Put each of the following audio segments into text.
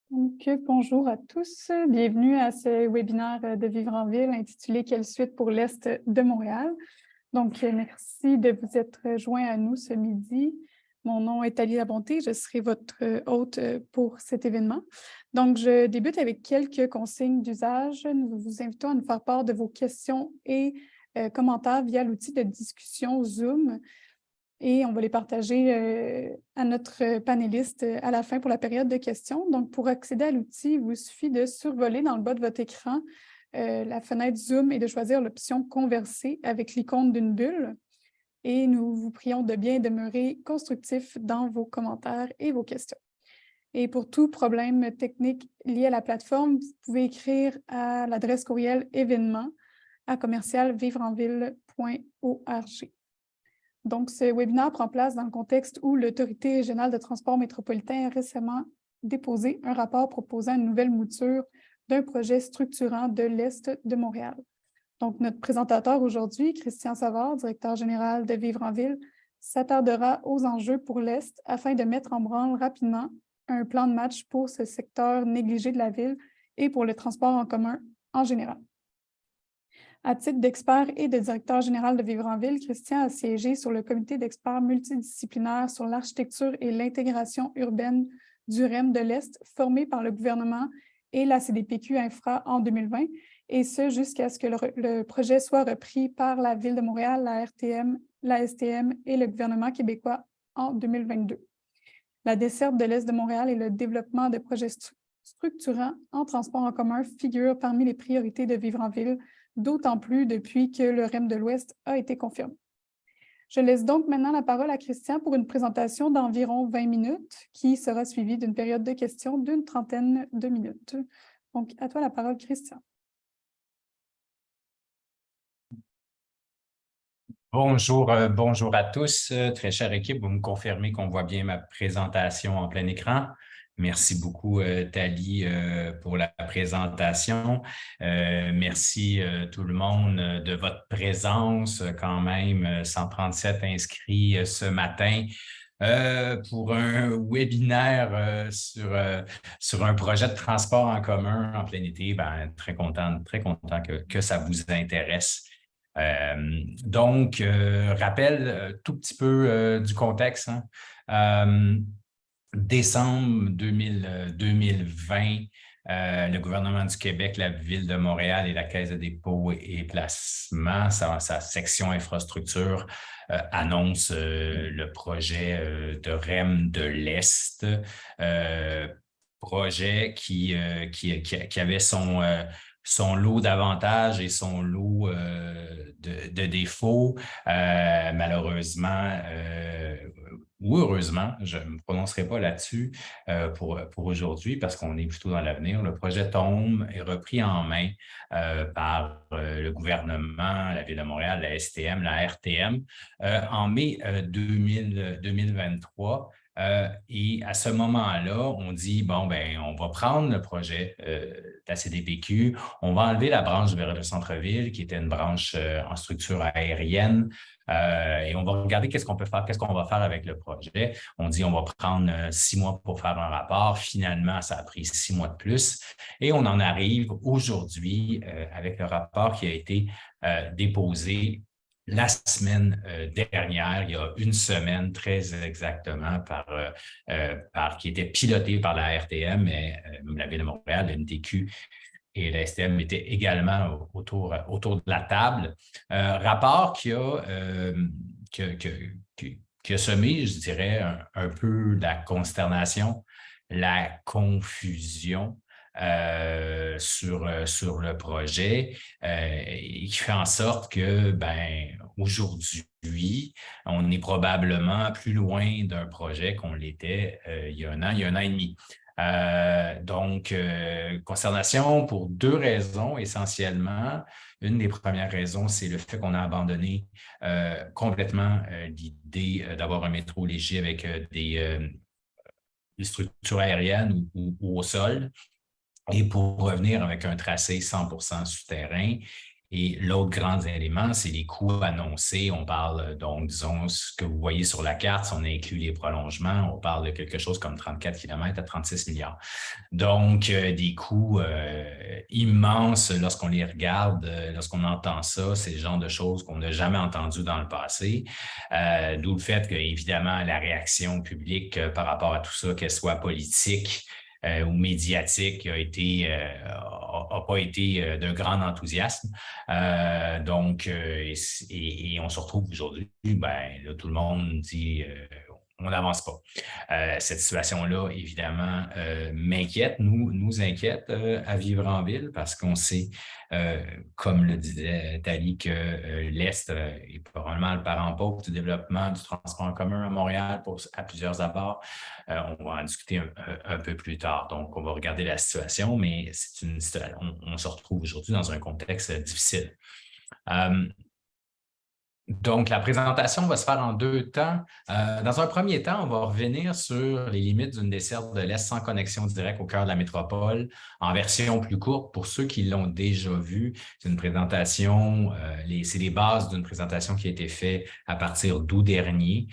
Bonjour à tous. Bienvenue à ce webinaire de Vivre en Ville intitulé Quelle suite pour l'Est de Montréal. Merci de vous être joints à nous ce midi. Mon nom est Ali Labonté, je serai votre hôte pour cet événement. Je débute avec quelques consignes d'usage. Nous vous invitons à nous faire part de vos questions et commentaires via l'outil de discussion Zoom. Et on va les partager à notre panéliste à la fin pour la période de questions. Donc, pour accéder à l'outil, il vous suffit de survoler dans le bas de votre écran la fenêtre Zoom et de choisir l'option « Converser » avec l'icône d'une bulle. Et nous vous prions de bien demeurer constructif dans vos commentaires et vos questions. Et pour tout problème technique lié à la plateforme, vous pouvez écrire à l'adresse courriel événement@commercialvivre-en-ville.org. Donc, ce webinaire prend place dans le contexte où l'Autorité régionale de transport métropolitain a récemment déposé un rapport proposant une nouvelle mouture d'un projet structurant de l'Est de Montréal. Donc, notre présentateur aujourd'hui, Christian Savard, directeur général de Vivre en Ville, s'attardera aux enjeux pour l'Est afin de mettre en branle rapidement un plan de match pour ce secteur négligé de la ville et pour le transport en commun en général. À titre d'expert et de directeur général de Vivre en Ville, Christian a siégé sur le comité d'experts multidisciplinaire sur l'architecture et l'intégration urbaine du REM de l'Est, formé par le gouvernement et la CDPQ Infra en 2020, et ce jusqu'à ce que le projet soit repris par la Ville de Montréal, la RTM, la STM et le gouvernement québécois en 2022. La desserte de l'Est de Montréal et le développement de projets structurants en transport en commun figurent parmi les priorités de Vivre en Ville, d'autant plus depuis que le REM de l'Ouest a été confirmé. Je laisse donc maintenant la parole à Christian pour une présentation d'environ 20 minutes qui sera suivie d'une période de questions d'une trentaine de minutes. Donc, à toi la parole, Christian. Bonjour, bonjour à tous. Très chère équipe, vous me confirmez qu'on voit bien ma présentation en plein écran. Merci beaucoup, Thalie, pour la présentation. Merci tout le monde de votre présence. Quand même, 137 inscrits ce matin. Pour un webinaire sur un projet de transport en commun en plein été. Très content que ça vous intéresse. Rappel tout petit peu du contexte. Décembre 2020, le gouvernement du Québec, la Ville de Montréal et la Caisse de dépôt et placement, sa section infrastructure, annonce le projet de REM de l'Est, projet qui avait son lot d'avantages et son lot de défauts. Malheureusement, ou heureusement, je ne me prononcerai pas là-dessus pour aujourd'hui parce qu'on est plutôt dans l'avenir. Le projet tombe est repris en main par le gouvernement, la Ville de Montréal, la STM, la RTM en mai 2023. Et à ce moment-là, on dit, on va prendre le projet de la CDPQ, on va enlever la branche vers le centre-ville, qui était une branche en structure aérienne, et on va regarder qu'est-ce qu'on peut faire, qu'est-ce qu'on va faire avec le projet. On dit, on va prendre 6 mois pour faire un rapport. Finalement, ça a pris 6 mois de plus. Et on en arrive aujourd'hui avec le rapport qui a été déposé la semaine dernière, il y a une semaine très exactement, qui était pilotée par la RTM, mais la Ville de Montréal, le MTQ et la STM étaient également autour de la table. Rapport qui a semé, je dirais, un peu la consternation, la confusion sur le projet et qui fait en sorte que, aujourd'hui, on est probablement plus loin d'un projet qu'on l'était il y a un an et demi. Consternation pour 2 raisons essentiellement. Une des premières raisons, c'est le fait qu'on a abandonné complètement l'idée d'avoir un métro léger avec des structures aériennes ou au sol. Et pour revenir avec un tracé 100% souterrain. Et l'autre grand élément, c'est les coûts annoncés. On parle donc, disons, ce que vous voyez sur la carte, si on inclut les prolongements, on parle de quelque chose comme 34 km à 36 milliards. Donc, des coûts immenses lorsqu'on les regarde, lorsqu'on entend ça, c'est le genre de choses qu'on n'a jamais entendues dans le passé. D'où le fait que, évidemment, la réaction publique par rapport à tout ça, qu'elle soit politique, ou médiatique a pas été d'un grand enthousiasme. Et on se retrouve aujourd'hui, ben, là, tout le monde dit on n'avance pas. Cette situation-là, évidemment, m'inquiète, nous inquiète à vivre en ville parce qu'on sait, comme le disait Thalie, que l'Est est probablement le parent pauvre du développement du transport en commun à Montréal à plusieurs abords. On va en discuter un peu plus tard. Donc, on va regarder la situation, mais on se retrouve aujourd'hui dans un contexte difficile. Donc, la présentation va se faire en 2 temps. Dans un premier temps, on va revenir sur les limites d'une desserte de l'Est sans connexion directe au cœur de la métropole en version plus courte. Pour ceux qui l'ont déjà vu, c'est une présentation, c'est les bases d'une présentation qui a été faite à partir d'août dernier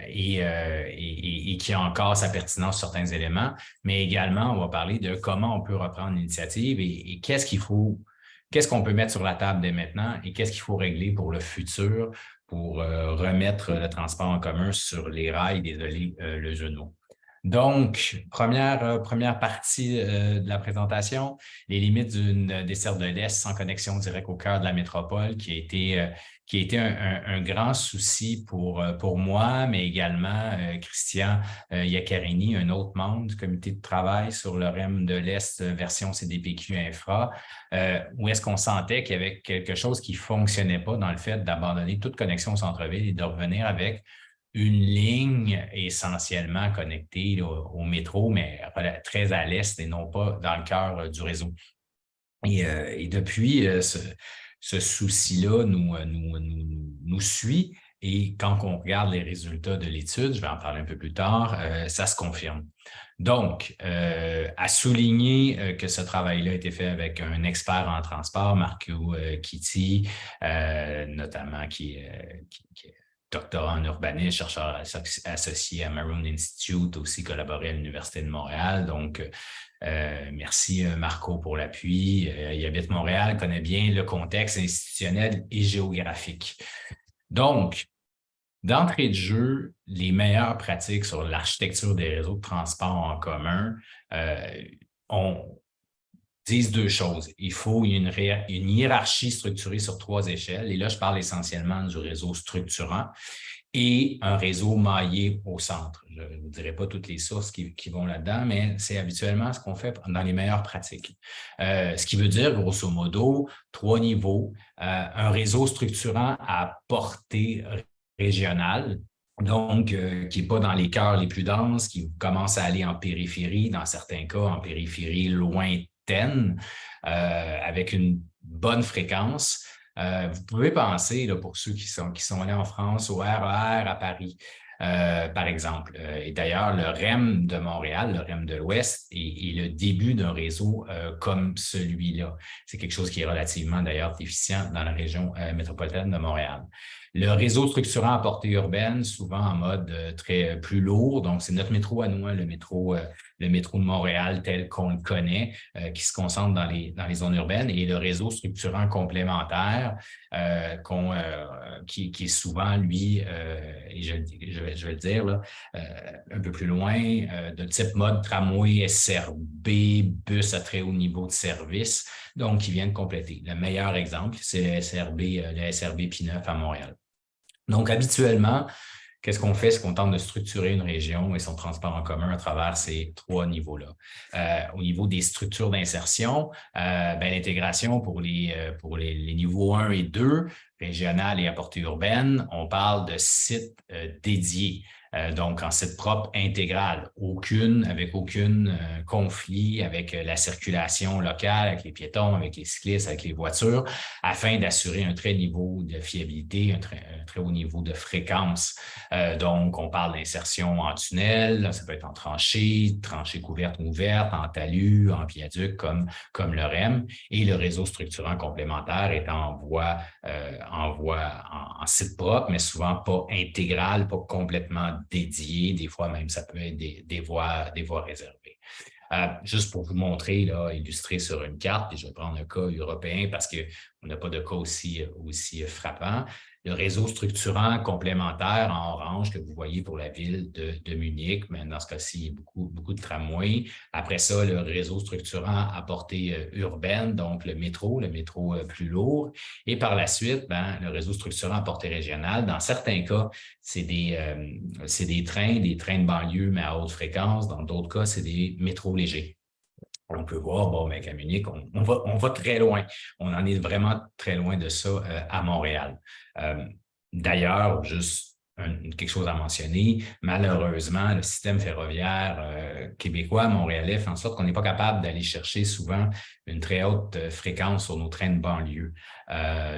et qui a encore sa pertinence sur certains éléments. Mais également, on va parler de comment on peut reprendre l'initiative et qu'est-ce qu'on peut mettre sur la table dès maintenant et qu'est-ce qu'il faut régler pour le futur pour remettre le transport en commun sur les rails, désolé le jeu de mots. Donc, première partie de la présentation, les limites d'une desserte de l'Est sans connexion directe au cœur de la métropole qui a été un grand souci pour moi, mais également Christian Iaccarini, un autre membre du comité de travail sur le REM de l'Est version CDPQ Infra, où est-ce qu'on sentait qu'il y avait quelque chose qui ne fonctionnait pas dans le fait d'abandonner toute connexion au centre-ville et de revenir avec une ligne essentiellement connectée là, au métro, mais très à l'est et non pas dans le cœur du réseau. Et depuis, ce souci-là nous suit. Et quand on regarde les résultats de l'étude, je vais en parler un peu plus tard, ça se confirme. Donc, à souligner que ce travail-là a été fait avec un expert en transport, Marco Kitty, notamment qui est doctorat en urbanisme, chercheur associé à Maroon Institute, aussi collaboré à l'Université de Montréal. Donc, merci Marco pour l'appui. Il habite Montréal, connaît bien le contexte institutionnel et géographique. Donc, d'entrée de jeu, les meilleures pratiques sur l'architecture des réseaux de transport en commun disent 2 choses. Il faut une hiérarchie structurée sur 3 échelles. Et là, je parle essentiellement du réseau structurant et un réseau maillé au centre. Je ne vous dirai pas toutes les sources qui vont là-dedans, mais c'est habituellement ce qu'on fait dans les meilleures pratiques. Ce qui veut dire, grosso modo, 3 niveaux. Un réseau structurant à portée régionale, donc qui n'est pas dans les cœurs les plus denses, qui commence à aller en périphérie, dans certains cas en périphérie lointaine, avec une bonne fréquence. Vous pouvez penser, là, pour ceux qui sont allés en France, au RER à Paris, par exemple. Et d'ailleurs, le REM de Montréal, le REM de l'Ouest, est le début d'un réseau comme celui-là. C'est quelque chose qui est relativement, d'ailleurs, déficient dans la région métropolitaine de Montréal. Le réseau structurant à portée urbaine, souvent en mode plus lourd. Donc, c'est notre métro à nous, le métro de Montréal tel qu'on le connaît, qui se concentre dans les zones urbaines, et le réseau structurant complémentaire qui est souvent, lui, et je vais le dire, là, un peu plus loin, de type mode tramway, SRB, bus à très haut niveau de service, donc qui vient de compléter. Le meilleur exemple, c'est le SRB P9 à Montréal. Donc, habituellement, qu'est-ce qu'on fait? C'est qu'on tente de structurer une région et son transport en commun à travers ces 3 niveaux-là. Au niveau des structures d'insertion, l'intégration pour les niveaux 1 et 2, régional et à portée urbaine, on parle de sites dédiés. Donc, en site propre intégral, avec aucun conflit avec la circulation locale, avec les piétons, avec les cyclistes, avec les voitures, afin d'assurer un très niveau de fiabilité, un très haut niveau de fréquence. Donc, on parle d'insertion en tunnel, ça peut être en tranchée couverte ou ouverte, en talus, en viaduc, comme le REM, et le réseau structurant complémentaire est en site propre, mais souvent pas intégral, pas complètement dédié. Des fois même, ça peut être des voies réservées. Juste pour vous montrer, là, illustrer sur une carte, puis je vais prendre un cas européen parce qu'on n'a pas de cas aussi frappant. Le réseau structurant complémentaire en orange que vous voyez pour la ville de Munich, mais dans ce cas-ci, il y a beaucoup de tramways. Après ça, le réseau structurant à portée urbaine, donc le métro plus lourd. Et par la suite, le réseau structurant à portée régionale, dans certains cas, c'est des trains de banlieue, mais à haute fréquence. Dans d'autres cas, c'est des métros légers. On peut voir, qu'à Munich, on va très loin. On en est vraiment très loin de ça à Montréal. D'ailleurs, juste quelque chose à mentionner, malheureusement, le système ferroviaire québécois, montréalais, fait en sorte qu'on n'est pas capable d'aller chercher souvent une très haute fréquence sur nos trains de banlieue,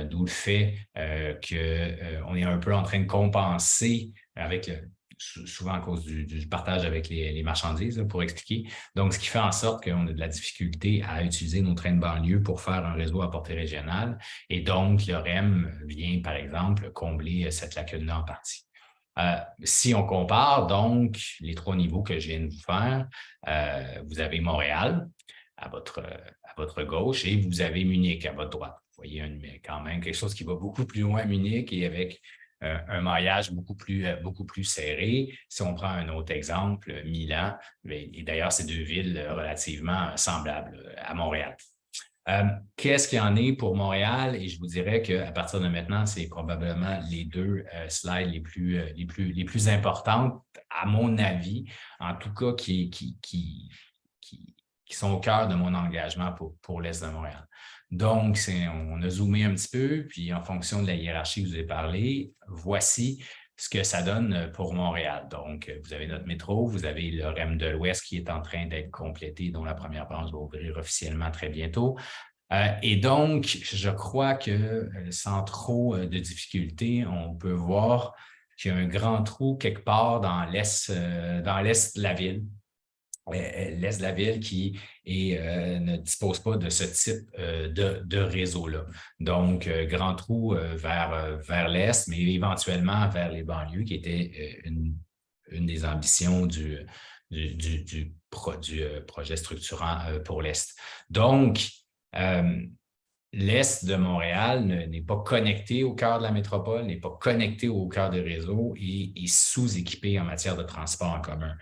d'où le fait qu'on est un peu en train de compenser avec souvent à cause du partage avec les marchandises, là, pour expliquer. Donc, ce qui fait en sorte qu'on a de la difficulté à utiliser nos trains de banlieue pour faire un réseau à portée régionale. Et donc, le REM vient, par exemple, combler cette lacune-là en partie. Si on compare, donc, les 3 niveaux que je viens de vous faire, vous avez Montréal à votre gauche et vous avez Munich à votre droite. Vous voyez quand même quelque chose qui va beaucoup plus loin à Munich et avec un maillage beaucoup plus serré. Si on prend un autre exemple, Milan, et d'ailleurs, c'est 2 villes relativement semblables à Montréal. Qu'est-ce qu'il y en est pour Montréal? Et je vous dirais qu'à partir de maintenant, c'est probablement les 2 slides les plus importantes, à mon avis, en tout cas, qui sont au cœur de mon engagement pour l'Est de Montréal. Donc, on a zoomé un petit peu, puis en fonction de la hiérarchie que je vous ai parlé, voici ce que ça donne pour Montréal. Donc, vous avez notre métro, vous avez le REM de l'Ouest qui est en train d'être complété, dont la première branche va ouvrir officiellement très bientôt. Et donc, je crois que sans trop de difficultés, on peut voir qu'il y a un grand trou quelque part dans l'est de la ville. L'Est de la ville qui ne dispose pas de ce type de réseau-là. Donc, grand trou vers l'Est, mais éventuellement vers les banlieues, qui était une des ambitions du projet structurant pour l'Est. Donc, l'Est de Montréal n'est pas connecté au cœur de la métropole, n'est pas connecté au cœur des réseaux et est sous-équipé en matière de transport en commun.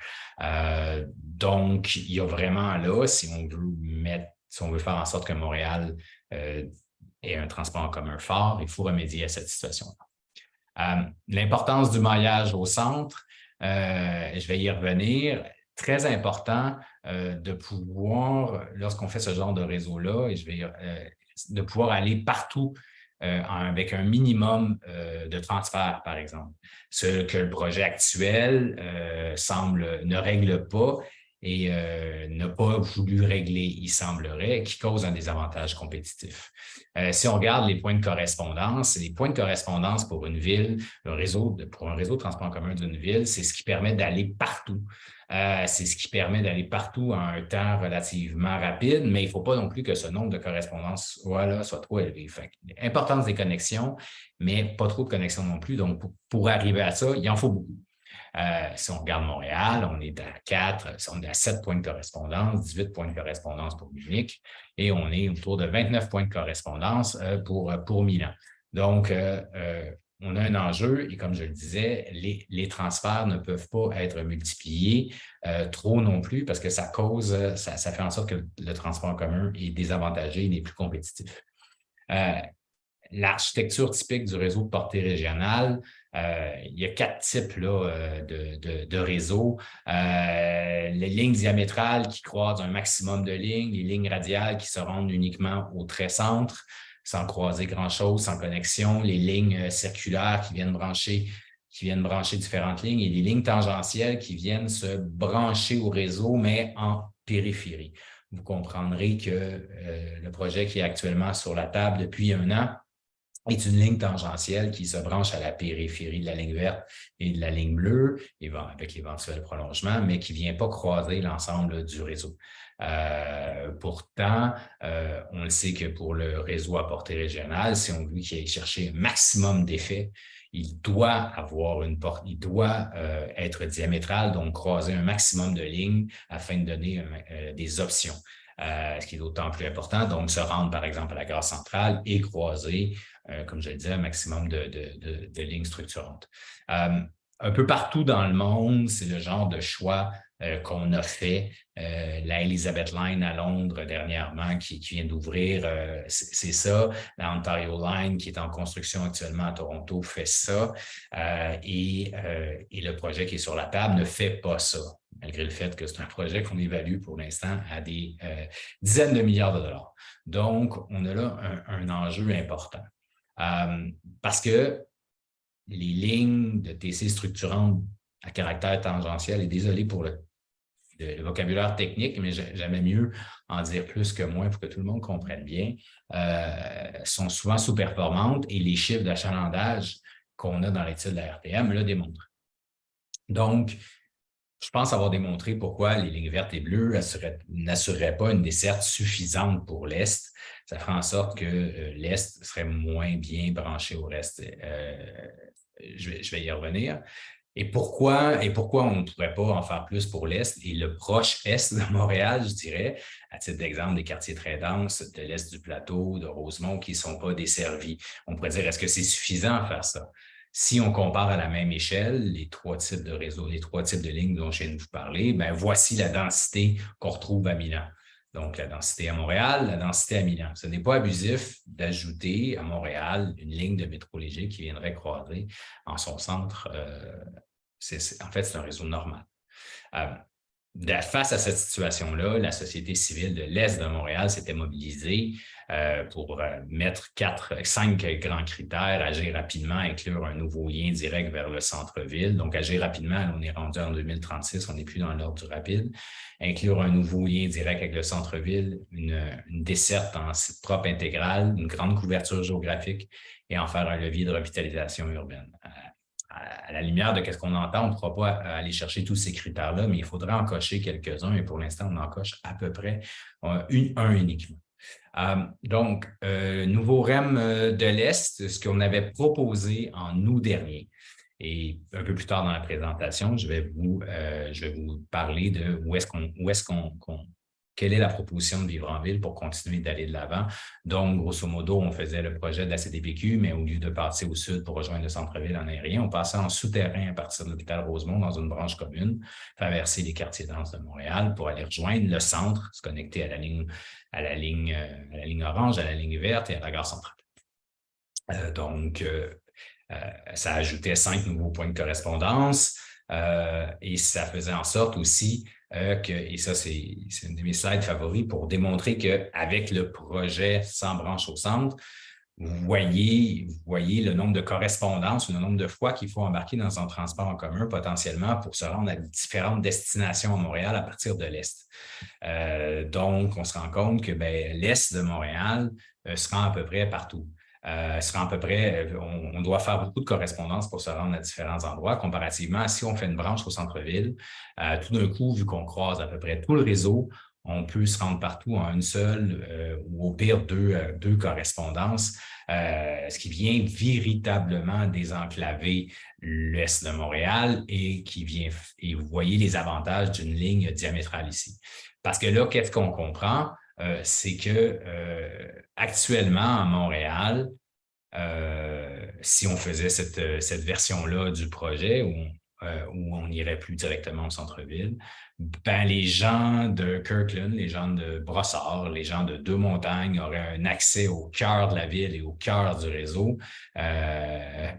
Donc, il y a vraiment là, si on veut faire en sorte que Montréal ait un transport en commun fort, il faut remédier à cette situation-là. L'importance du maillage au centre, je vais y revenir. Très important de pouvoir, lorsqu'on fait ce genre de réseau-là, de pouvoir aller partout avec un minimum de transfert, par exemple. Ce que le projet actuel ne règle pas et n'a pas voulu régler, il semblerait, qui cause un désavantage compétitif. Si on regarde les points de correspondance, pour une ville, pour un réseau de transport en commun d'une ville, c'est ce qui permet d'aller partout. C'est ce qui permet d'aller partout en un temps relativement rapide, mais il ne faut pas non plus que ce nombre de correspondances soit trop élevé. Importance des connexions, mais pas trop de connexions non plus. Donc, pour arriver à ça, il en faut beaucoup. Si on regarde Montréal, on est à 7 points de correspondance, 18 points de correspondance pour Munich et on est autour de 29 points de correspondance pour Milan. Donc, on a un enjeu et comme je le disais, les transferts ne peuvent pas être multipliés trop non plus parce que ça fait en sorte que le transport en commun est désavantagé et n'est plus compétitif. L'architecture typique du réseau de portée régionale, il y a 4 types là, de réseaux. Les lignes diamétrales qui croisent un maximum de lignes, les lignes radiales qui se rendent uniquement au trait centre, sans croiser grand-chose, sans connexion, les lignes circulaires qui viennent brancher, qui viennent brancher différentes lignes et des lignes tangentielles qui viennent se brancher au réseau, mais en périphérie. Vous comprendrez que le projet qui est actuellement sur la table depuis 1 an est une ligne tangentielle qui se branche à la périphérie de la ligne verte et de la ligne bleue, avec l'éventuel prolongement, mais qui ne vient pas croiser l'ensemble du réseau. Pourtant, on le sait que pour le réseau à portée régionale, si on veut qu'il aille chercher un maximum d'effets, il doit avoir une porte, il doit être diamétral, donc croiser un maximum de lignes afin de donner des options. Ce qui est d'autant plus important, donc se rendre par exemple à la gare centrale et croiser, comme je le disais, un maximum de lignes structurantes. Un peu partout dans le monde, c'est le genre de choix qu'on a fait. La Elizabeth Line à Londres dernièrement qui vient d'ouvrir, c'est ça. La Ontario Line qui est en construction actuellement à Toronto fait ça. Et le projet qui est sur la table ne fait pas ça, malgré le fait que c'est un projet qu'on évalue pour l'instant à des dizaines de milliards de dollars. Donc, on a là un enjeu important. Parce que les lignes de TC structurantes à caractère tangentiel, et désolé pour le vocabulaire technique, mais j'aimais mieux en dire plus que moins pour que tout le monde comprenne bien, sont souvent sous-performantes et les chiffres d'achalandage qu'on a dans l'étude de la RTM le démontrent. Donc, je pense avoir démontré pourquoi les lignes vertes et bleues n'assureraient pas une desserte suffisante pour l'Est. Ça ferait en sorte que l'Est serait moins bien branché au reste. Je vais y revenir. Et pourquoi on ne pourrait pas en faire plus pour l'Est et le proche Est de Montréal, je dirais, à titre d'exemple, des quartiers très denses de l'Est du plateau, de Rosemont, qui ne sont pas desservis. On pourrait dire, est-ce que c'est suffisant à faire ça? Si on compare à la même échelle les 3 types de réseaux, les 3 types de lignes dont je viens de vous parler, bien, voici la densité qu'on retrouve à Milan. Donc, la densité à Montréal, la densité à Milan. Ce n'est pas abusif d'ajouter à Montréal une ligne de métro léger qui viendrait croiser en son centre. En fait, c'est un réseau normal. Face à cette situation-là, la société civile de l'Est de Montréal s'était mobilisée pour mettre 5 grands critères, agir rapidement, inclure un nouveau lien direct vers le centre-ville. Donc, agir rapidement, on est rendu en 2036, on n'est plus dans l'ordre du rapide. Inclure un nouveau lien direct avec le centre-ville, une desserte en site propre intégrale, une grande couverture géographique et en faire un levier de revitalisation urbaine. À la lumière de ce qu'on entend, on ne pourra pas aller chercher tous ces critères-là, mais il faudrait en cocher quelques-uns et pour l'instant, on en coche à peu près un uniquement. Donc, nouveau REM de l'Est, ce qu'on avait proposé en août dernier. Et un peu plus tard dans la présentation, je vais vous parler de quelle est la proposition de Vivre en Ville pour continuer d'aller de l'avant. Donc, grosso modo, on faisait le projet de la CDPQ, mais au lieu de passer au sud pour rejoindre le centre-ville en aérien, on passait en souterrain à partir de l'hôpital Rosemont dans une branche commune, traverser les quartiers denses de Montréal pour aller rejoindre le centre, se connecter à la ligne orange, à la ligne verte et à la gare centrale. Ça ajoutait 5 nouveaux points de correspondance et ça faisait en sorte aussi et ça, c'est une de mes slides favoris pour démontrer qu'avec le projet sans branche au centre, vous voyez le nombre de correspondances ou le nombre de fois qu'il faut embarquer dans un transport en commun potentiellement pour se rendre à différentes destinations à Montréal à partir de l'Est. Donc, on se rend compte que l'Est de Montréal se rend à peu près partout. On doit faire beaucoup de correspondances pour se rendre à différents endroits. Comparativement à si on fait une branche au centre-ville, tout d'un coup, vu qu'on croise à peu près tout le réseau, on peut se rendre partout en une seule ou au pire deux correspondances, ce qui vient véritablement désenclaver l'Est de Montréal et vous voyez les avantages d'une ligne diamétrale ici. Parce que là, qu'est-ce qu'on comprend? C'est que actuellement à Montréal, si on faisait cette version-là du projet où on irait plus directement au centre-ville, les gens de Kirkland, les gens de Brossard, les gens de Deux-Montagnes auraient un accès au cœur de la ville et au cœur du réseau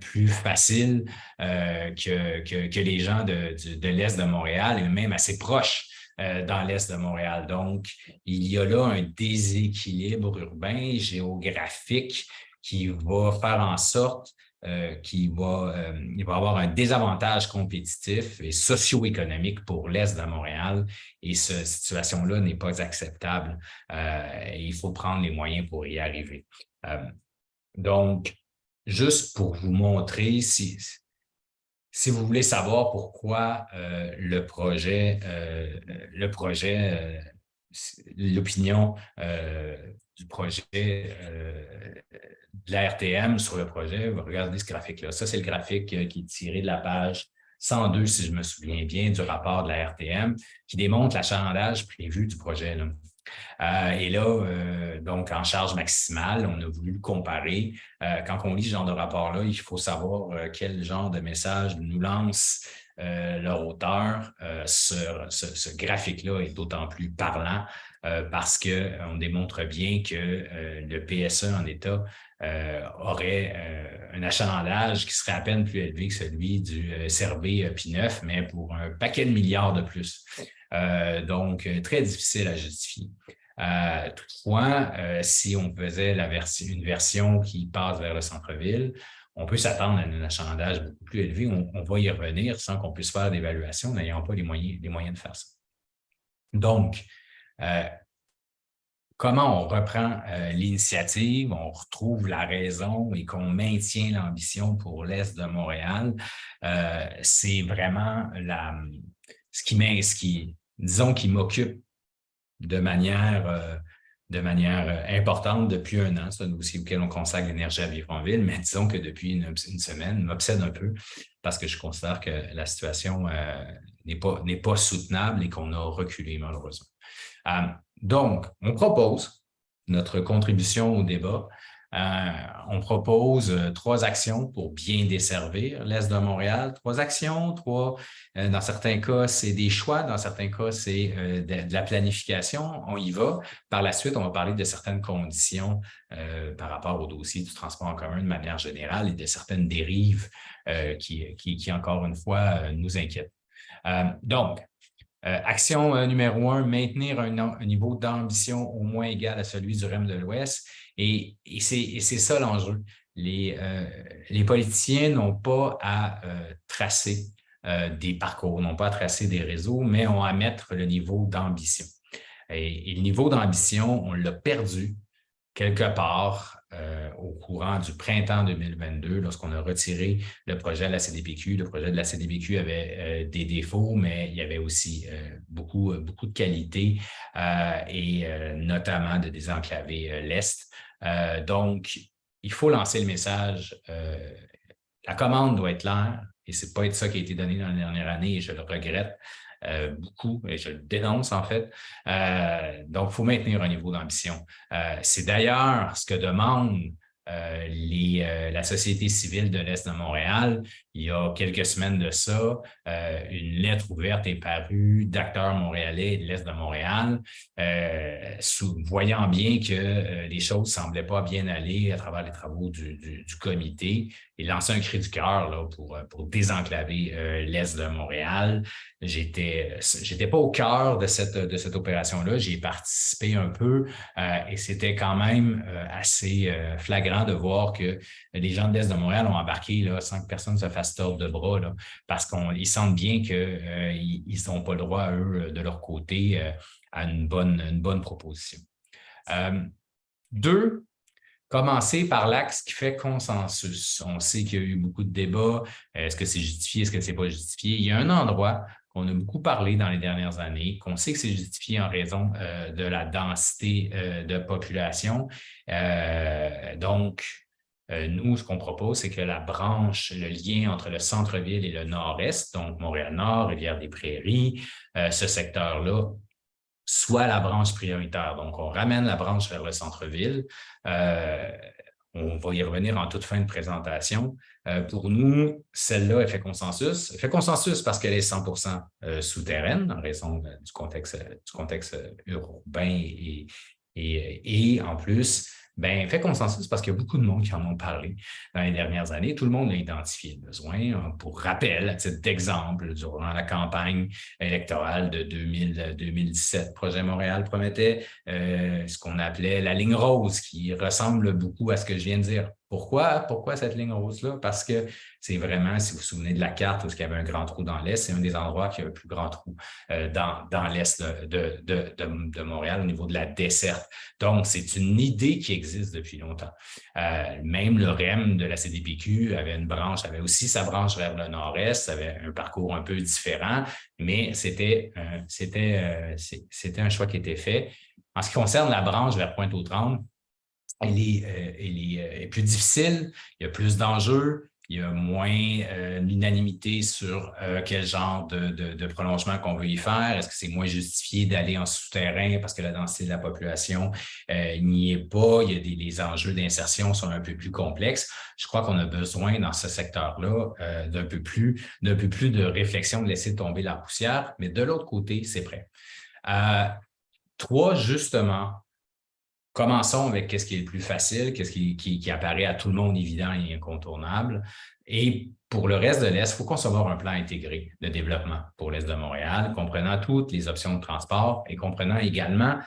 plus facile que les gens de l'Est de Montréal et même assez proches dans l'Est de Montréal. Donc, il y a là un déséquilibre urbain, géographique qui va faire en sorte il va avoir un désavantage compétitif et socio-économique pour l'Est de Montréal et cette situation-là n'est pas acceptable. Il faut prendre les moyens pour y arriver. Donc, juste pour vous montrer, si vous voulez savoir pourquoi l'opinion du projet de la RTM sur le projet, regardez ce graphique-là. Ça, c'est le graphique qui est tiré de la page 102, si je me souviens bien, du rapport de la RTM, qui démontre l'achalandage prévu du projet, là. Et là, donc, en charge maximale, on a voulu le comparer. Quand on lit ce genre de rapport-là, il faut savoir quel genre de message nous lance leur auteur. Ce graphique-là est d'autant plus parlant parce qu'on démontre bien que le PSE en état aurait un achalandage qui serait à peine plus élevé que celui du CRB P9, mais pour un paquet de milliards de plus. Donc, très difficile à justifier. Toutefois, si on faisait une version qui passe vers le centre-ville, on peut s'attendre à un achalandage beaucoup plus élevé. On va y revenir sans qu'on puisse faire d'évaluation, n'ayant pas les moyens de faire ça. Donc, comment on reprend l'initiative, on retrouve la raison et qu'on maintient l'ambition pour l'Est de Montréal, c'est vraiment ce qui m'occupe de manière importante depuis un an. C'est un dossier auquel on consacre l'énergie à vivre en ville, mais disons que depuis une semaine, m'obsède un peu parce que je considère que la situation n'est pas soutenable et qu'on a reculé malheureusement. Donc, on propose notre contribution au débat. On propose 3 actions pour bien desservir l'Est de Montréal. 3 actions, dans certains cas, c'est des choix, dans certains cas, c'est de la planification. On y va. Par la suite, on va parler de certaines conditions par rapport au dossier du transport en commun de manière générale et de certaines dérives qui encore une fois, nous inquiètent. Donc, action numéro 1, maintenir un niveau d'ambition au moins égal à celui du REM de l'Ouest. Et c'est ça l'enjeu. Les politiciens n'ont pas à tracer des parcours, n'ont pas à tracer des réseaux, mais ont à mettre le niveau d'ambition. Et le niveau d'ambition, on l'a perdu quelque part au courant du printemps 2022, lorsqu'on a retiré le projet de la CDPQ. Le projet de la CDPQ avait des défauts, mais il y avait aussi beaucoup de qualités et notamment de désenclaver l'Est. Donc, il faut lancer le message. La commande doit être claire et ce n'est pas ça qui a été donné dans la dernière année et je le regrette. Beaucoup, et je le dénonce en fait. Donc, il faut maintenir un niveau d'ambition. C'est d'ailleurs ce que demande la société civile de l'Est de Montréal. Il y a quelques semaines de ça, une lettre ouverte est parue d'acteurs montréalais et de l'Est de Montréal, voyant bien que les choses ne semblaient pas bien aller à travers les travaux du comité, et lancer un cri du cœur là, pour désenclaver l'Est de Montréal. J'étais pas au cœur de cette opération-là. J'y ai participé un peu et c'était quand même assez flagrant de voir que les gens de l'Est de Montréal ont embarqué là, sans que personne se fasse tordre de bras là, parce qu'ils sentent bien qu'ils n'ont pas le droit, eux, de leur côté, à une bonne proposition. 2, commencer par l'axe qui fait consensus. On sait qu'il y a eu beaucoup de débats. Est-ce que c'est justifié? Est-ce que c'est pas justifié? Il y a un endroit qu'on a beaucoup parlé dans les dernières années, qu'on sait que c'est justifié en raison de la densité de population. Donc, nous, ce qu'on propose, c'est que la branche, le lien entre le centre-ville et le nord-est, donc Montréal-Nord, Rivière-des-Prairies, ce secteur-là, soit la branche prioritaire. Donc, on ramène la branche vers le centre-ville. On va y revenir en toute fin de présentation. Pour nous, celle-là, elle fait consensus. Elle fait consensus parce qu'elle est 100% souterraine en raison du contexte urbain et en plus, Ben, fait consensus parce qu'il y a beaucoup de monde qui en ont parlé dans les dernières années. Tout le monde a identifié le besoin. Pour rappel, à titre d'exemple, durant la campagne électorale de 2017, Projet Montréal promettait ce qu'on appelait la ligne rose, qui ressemble beaucoup à ce que je viens de dire. Pourquoi cette ligne rose-là? Parce que c'est vraiment, si vous vous souvenez de la carte où il y avait un grand trou dans l'est, c'est un des endroits qui a le plus grand trou dans l'est de Montréal au niveau de la desserte. Donc, c'est une idée qui existe depuis longtemps. Même le REM de la CDPQ avait une branche, avait aussi sa branche vers le nord-est, avait un parcours un peu différent, mais c'était un choix qui était fait. En ce qui concerne la branche vers Pointe-aux-Trembles, elle est plus difficile, il y a plus d'enjeux, il y a moins d'unanimité sur quel genre de prolongement qu'on veut y faire. Est-ce que c'est moins justifié d'aller en souterrain parce que la densité de la population n'y est pas? Il y a les enjeux d'insertion sont un peu plus complexes. Je crois qu'on a besoin dans ce secteur-là d'un peu plus de réflexion, de laisser tomber la poussière, mais de l'autre côté, c'est prêt. Trois, justement, commençons avec qu'est-ce qui est le plus facile, qu'est-ce qui apparaît à tout le monde évident et incontournable. Et pour le reste de l'Est, il faut concevoir un plan intégré de développement pour l'Est de Montréal, comprenant toutes les options de transport et comprenant également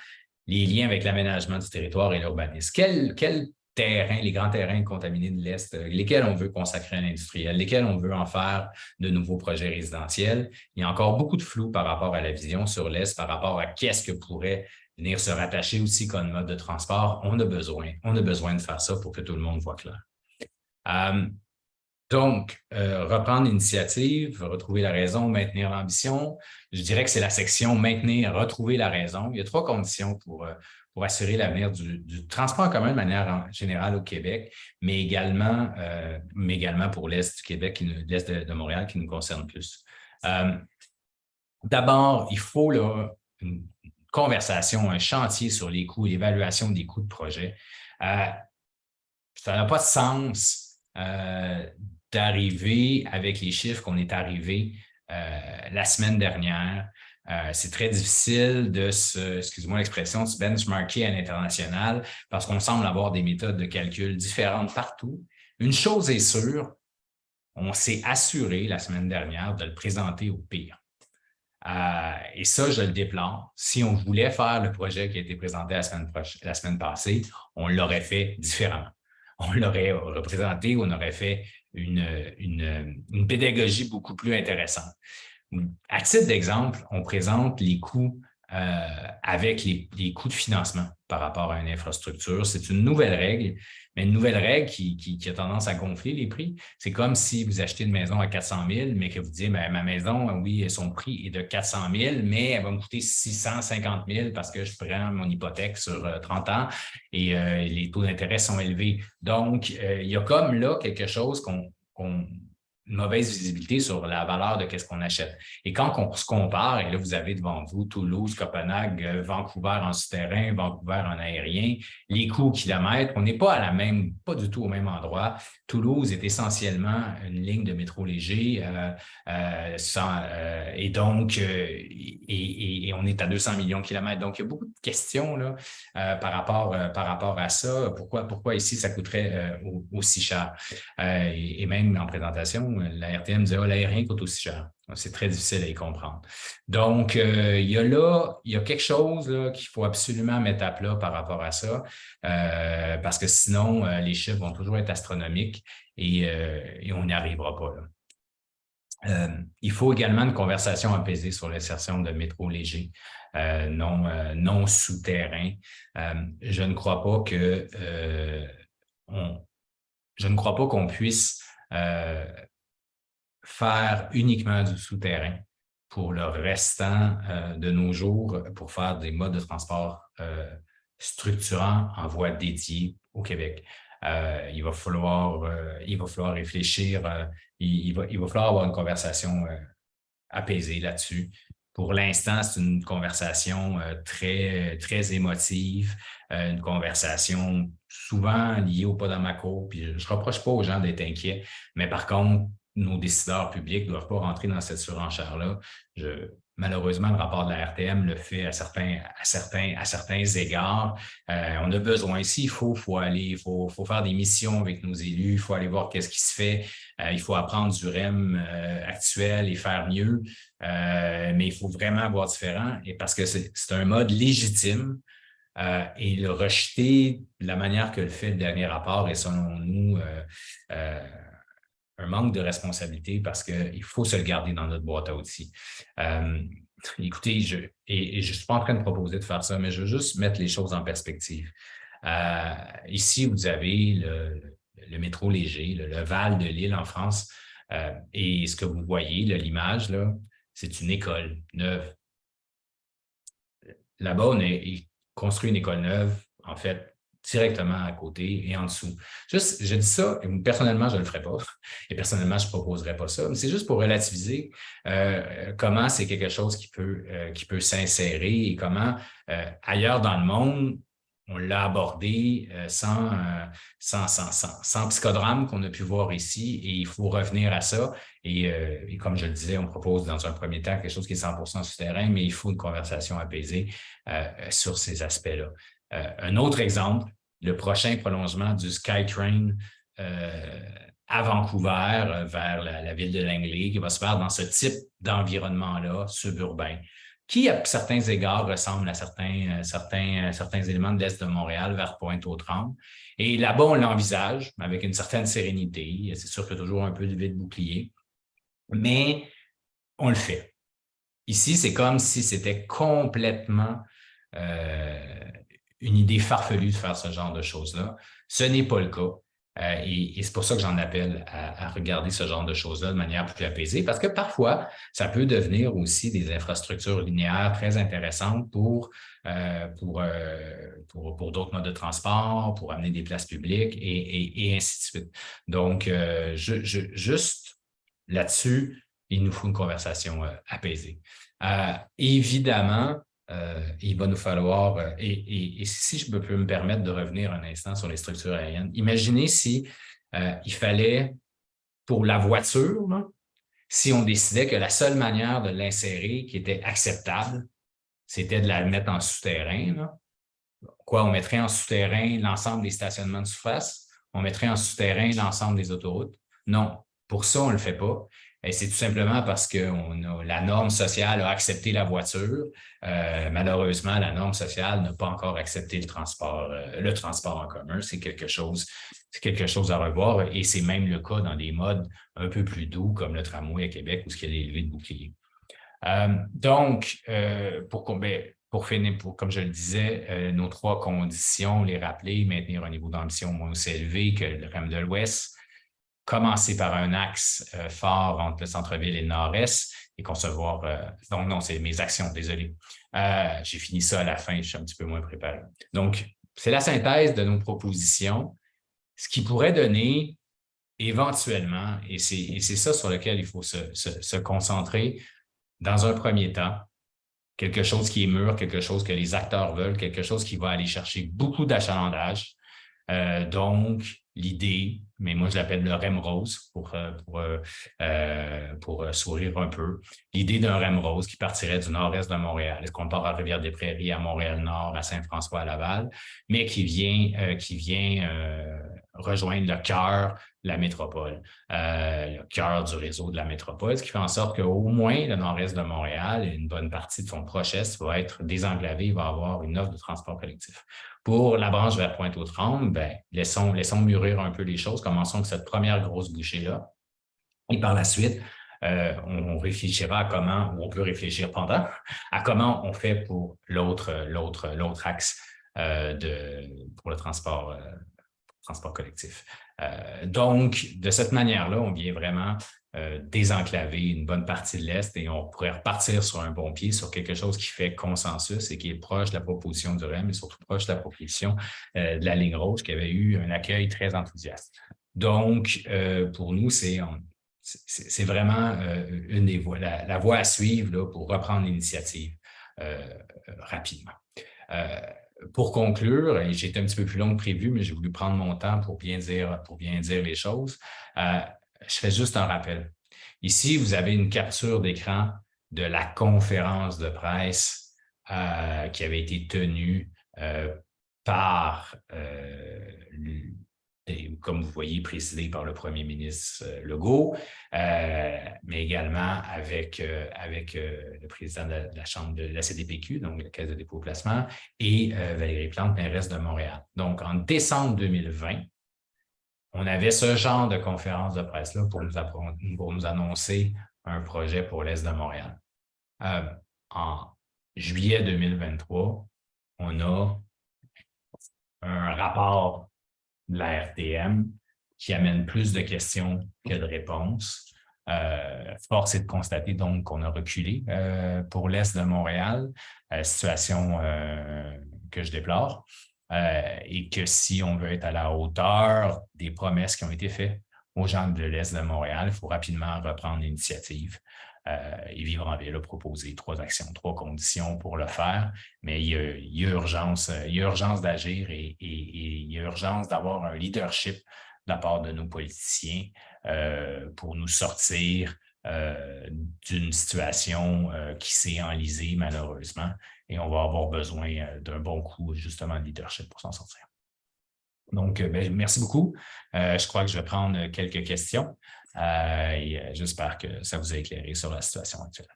les liens avec l'aménagement du territoire et l'urbanisme. Quels terrains, les grands terrains contaminés de l'Est, lesquels on veut consacrer à l'industriel, lesquels on veut en faire de nouveaux projets résidentiels. Il y a encore beaucoup de flou par rapport à la vision sur l'Est, par rapport à qu'est-ce que pourrait venir se rattacher aussi comme mode de transport. On a besoin de faire ça pour que tout le monde voit clair. Donc, reprendre l'initiative, retrouver la raison, maintenir l'ambition. Je dirais que c'est la section maintenir, retrouver la raison. Il y a trois conditions pour assurer l'avenir du transport en commun de manière générale au Québec, mais également pour l'Est du Québec, l'Est de Montréal qui nous concerne plus. D'abord, il faut là, une conversation, un chantier sur les coûts, l'évaluation des coûts de projet. Ça n'a pas de sens d'arriver avec les chiffres qu'on est arrivé la semaine dernière. C'est très difficile de excusez-moi l'expression, de se benchmarker à l'international parce qu'on semble avoir des méthodes de calcul différentes partout. Une chose est sûre, on s'est assuré la semaine dernière de le présenter au pire. Et ça, je le déplore. Si on voulait faire le projet qui a été présenté la semaine passée, on l'aurait fait différemment. On l'aurait représenté, on aurait fait une pédagogie beaucoup plus intéressante. À titre d'exemple, on présente les coûts avec les coûts de financement par rapport à une infrastructure. C'est une nouvelle règle, mais une nouvelle règle qui a tendance à gonfler les prix. C'est comme si vous achetez une maison à 400 000, mais que vous dites, ma maison, oui, son prix est de 400 000, mais elle va me coûter 650 000 parce que je prends mon hypothèque sur 30 ans et les taux d'intérêt sont élevés. Donc, il y a comme là quelque chose une mauvaise visibilité sur la valeur de qu'est-ce qu'on achète. Et quand on se compare, et là, vous avez devant vous Toulouse, Copenhague, Vancouver en souterrain, Vancouver en aérien, les coûts au kilomètre, on n'est pas pas du tout au même endroit. Toulouse est essentiellement une ligne de métro léger et donc on est à 200 millions de kilomètres. Donc, il y a beaucoup de questions là, par rapport à ça. Pourquoi ici, ça coûterait aussi cher? Et même en présentation, la RTM disait l'aérien coûte aussi cher. C'est très difficile à y comprendre. Donc, il y a quelque chose là, qu'il faut absolument mettre à plat par rapport à ça, parce que sinon, les chiffres vont toujours être astronomiques et on n'y arrivera pas. Là. Il faut également une conversation apaisée sur l'insertion de métro léger, non souterrain. Je ne crois pas qu'on puisse faire uniquement du souterrain pour le restant de nos jours pour faire des modes de transport structurants en voie dédiée au Québec. Il va falloir réfléchir, il va falloir avoir une conversation apaisée là-dessus. Pour l'instant, c'est une conversation très, très émotive, une conversation souvent liée au pas dans ma cour. Puis je ne reproche pas aux gens d'être inquiets, mais par contre, nos décideurs publics ne doivent pas rentrer dans cette surenchère-là. Malheureusement, le rapport de la RTM le fait à certains égards. On a besoin ici, il faut faire des missions avec nos élus, il faut aller voir qu'est-ce qui se fait. Il faut apprendre du REM actuel et faire mieux. Mais il faut vraiment voir différent et parce que c'est un mode légitime. Et le rejeter de la manière que le fait le dernier rapport est, selon nous, un manque de responsabilité parce qu'il faut se le garder dans notre boîte à outils. Écoutez, je ne suis pas en train de proposer de faire ça, mais je veux juste mettre les choses en perspective. Ici, vous avez le métro léger, le Val de Lille en France, et ce que vous voyez, l'image, là, c'est une école neuve. Là-bas, on a construit une école neuve, en fait, directement à côté et en dessous. Juste, je dis ça, et personnellement, je ne le ferai pas. Et personnellement, je ne proposerai pas ça. Mais c'est juste pour relativiser comment c'est quelque chose qui peut s'insérer et comment, ailleurs dans le monde, on l'a abordé sans psychodrame qu'on a pu voir ici. Et il faut revenir à ça. Et comme je le disais, on propose dans un premier temps quelque chose qui est 100% souterrain, mais il faut une conversation apaisée sur ces aspects-là. Un autre exemple, le prochain prolongement du SkyTrain à Vancouver vers la ville de Langley, qui va se faire dans ce type d'environnement-là, suburbain, qui, à certains égards, ressemble à certains éléments de l'Est de Montréal, vers Pointe-aux-Trembles. Et là-bas, on l'envisage avec une certaine sérénité. C'est sûr qu'il y a toujours un peu de vide-bouclier, mais on le fait. Ici, c'est comme si c'était complètement une idée farfelue de faire ce genre de choses-là. Ce n'est pas le cas. Et c'est pour ça que j'en appelle à regarder ce genre de choses-là de manière plus apaisée, parce que parfois, ça peut devenir aussi des infrastructures linéaires très intéressantes pour d'autres modes de transport, pour amener des places publiques et ainsi de suite. Donc, juste là-dessus, il nous faut une conversation apaisée. Évidemment, il va nous falloir, et si je peux me permettre de revenir un instant sur les structures aériennes, imaginez si il fallait, pour la voiture, là, si on décidait que la seule manière de l'insérer qui était acceptable, c'était de la mettre en souterrain. Là. Quoi, on mettrait en souterrain l'ensemble des stationnements de surface? On mettrait en souterrain l'ensemble des autoroutes? Non, pour ça, on ne le fait pas. Et c'est tout simplement parce que la norme sociale a accepté la voiture. Malheureusement, la norme sociale n'a pas encore accepté le transport en commun. C'est quelque chose à revoir. Et c'est même le cas dans des modes un peu plus doux, comme le tramway à Québec, où il y a des levées de bouclier. Donc, pour finir, comme je le disais, nos 3 conditions, les rappeler, maintenir un niveau d'ambition moins aussi élevé que le REM de l'Ouest, commencer par un axe fort entre le centre-ville et le nord-est et concevoir... donc, non, c'est mes actions, désolé. J'ai fini ça à la fin, je suis un petit peu moins préparé. Donc, c'est la synthèse de nos propositions, ce qui pourrait donner éventuellement, et c'est ça sur lequel il faut se concentrer dans un premier temps, quelque chose qui est mûr, quelque chose que les acteurs veulent, quelque chose qui va aller chercher beaucoup d'achalandage. Donc, l'idée, mais moi je l'appelle le REM rose pour sourire un peu, l'idée d'un REM rose qui partirait du nord-est de Montréal. Est-ce qu'on part à Rivière-des-Prairies, à Montréal-Nord, à Saint-François, à Laval, mais qui vient rejoindre le cœur de la métropole, le cœur du réseau de la métropole, ce qui fait en sorte qu'au moins le nord-est de Montréal et une bonne partie de son proche-est va être désenclavé, il va avoir une offre de transport collectif. Pour la branche vers Pointe-aux-Trembles, laissons mûrir un peu les choses, commençons avec cette première grosse bouchée-là. Et par la suite, on réfléchira à comment, ou on peut réfléchir pendant, à comment on fait pour l'autre axe pour le transport collectif. Donc, de cette manière-là, on vient vraiment désenclaver une bonne partie de l'Est et on pourrait repartir sur un bon pied sur quelque chose qui fait consensus et qui est proche de la proposition du REM et surtout proche de la proposition de la ligne rouge qui avait eu un accueil très enthousiaste. Donc, pour nous, c'est vraiment une des voies, la voie à suivre là, pour reprendre l'initiative rapidement. Pour conclure, et j'ai été un petit peu plus long que prévu, mais j'ai voulu prendre mon temps pour bien dire les choses. Je fais juste un rappel. Ici, vous avez une capture d'écran de la conférence de presse qui avait été tenue par, comme vous voyez, présidé par le premier ministre Legault, mais également avec le président de la Chambre de la CDPQ, donc la Caisse de dépôt et placement, et Valérie Plante, mairesse de Montréal. Donc, en décembre 2020, on avait ce genre de conférence de presse-là pour nous annoncer un projet pour l'Est de Montréal. En juillet 2023, on a un rapport de la RTM qui amène plus de questions que de réponses. Force est de constater donc qu'on a reculé pour l'Est de Montréal, situation que je déplore, et que si on veut être à la hauteur des promesses qui ont été faites aux gens de l'Est de Montréal, il faut rapidement reprendre l'initiative. Et Vivre-en-Ville a proposé 3 actions, 3 conditions pour le faire, mais il y a urgence d'agir et il y a urgence d'avoir un leadership de la part de nos politiciens pour nous sortir d'une situation qui s'est enlisée malheureusement, et on va avoir besoin d'un bon coup justement de leadership pour s'en sortir. Donc, merci beaucoup. Je crois que je vais prendre quelques questions et j'espère que ça vous a éclairé sur la situation actuelle.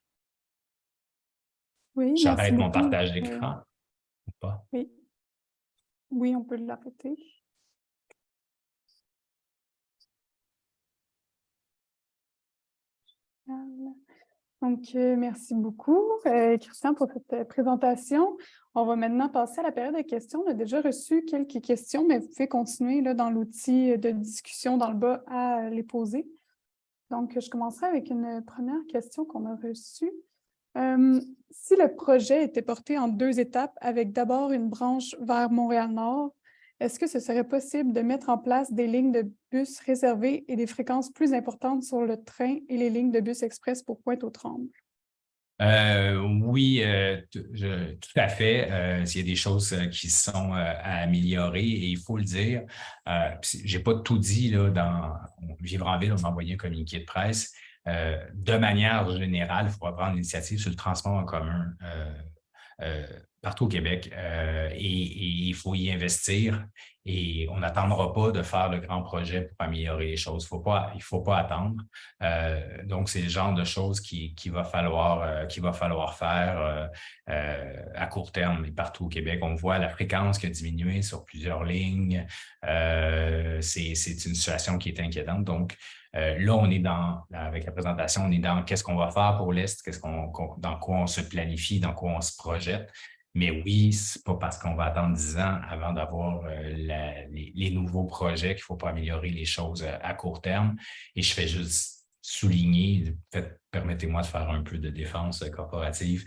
Oui, j'arrête mon partage d'écran ou pas? Oui. Oui, on peut l'arrêter. Donc, merci beaucoup, Christian, pour cette présentation. On va maintenant passer à la période de questions. On a déjà reçu quelques questions, mais vous pouvez continuer là, dans l'outil de discussion dans le bas à les poser. Donc, je commencerai avec une première question qu'on a reçue. Si le projet était porté en 2 étapes, avec d'abord une branche vers Montréal-Nord, est-ce que ce serait possible de mettre en place des lignes de bus réservées et des fréquences plus importantes sur le train et les lignes de bus express pour Pointe-aux-Trembles? Oui, tout à fait. Il y a des choses qui sont à améliorer et il faut le dire. Je n'ai pas tout dit là, dans Vivre-en-Ville, on m'a envoyé un communiqué de presse. De manière générale, il faut prendre l'initiative sur le transport en commun partout au Québec et il faut y investir et on n'attendra pas de faire de grands projets pour améliorer les choses. Il faut pas attendre. Donc, c'est le genre de choses qu'il va falloir faire à court terme et partout au Québec. On voit la fréquence qui a diminué sur plusieurs lignes. C'est une situation qui est inquiétante. Donc, là, on est avec la présentation, on est dans qu'est-ce qu'on va faire pour l'Est, dans quoi on se planifie, dans quoi on se projette. Mais oui, c'est pas parce qu'on va attendre 10 ans avant d'avoir les nouveaux projets qu'il ne faut pas améliorer les choses à court terme. Et je fais juste souligner, permettez-moi de faire un peu de défense corporative.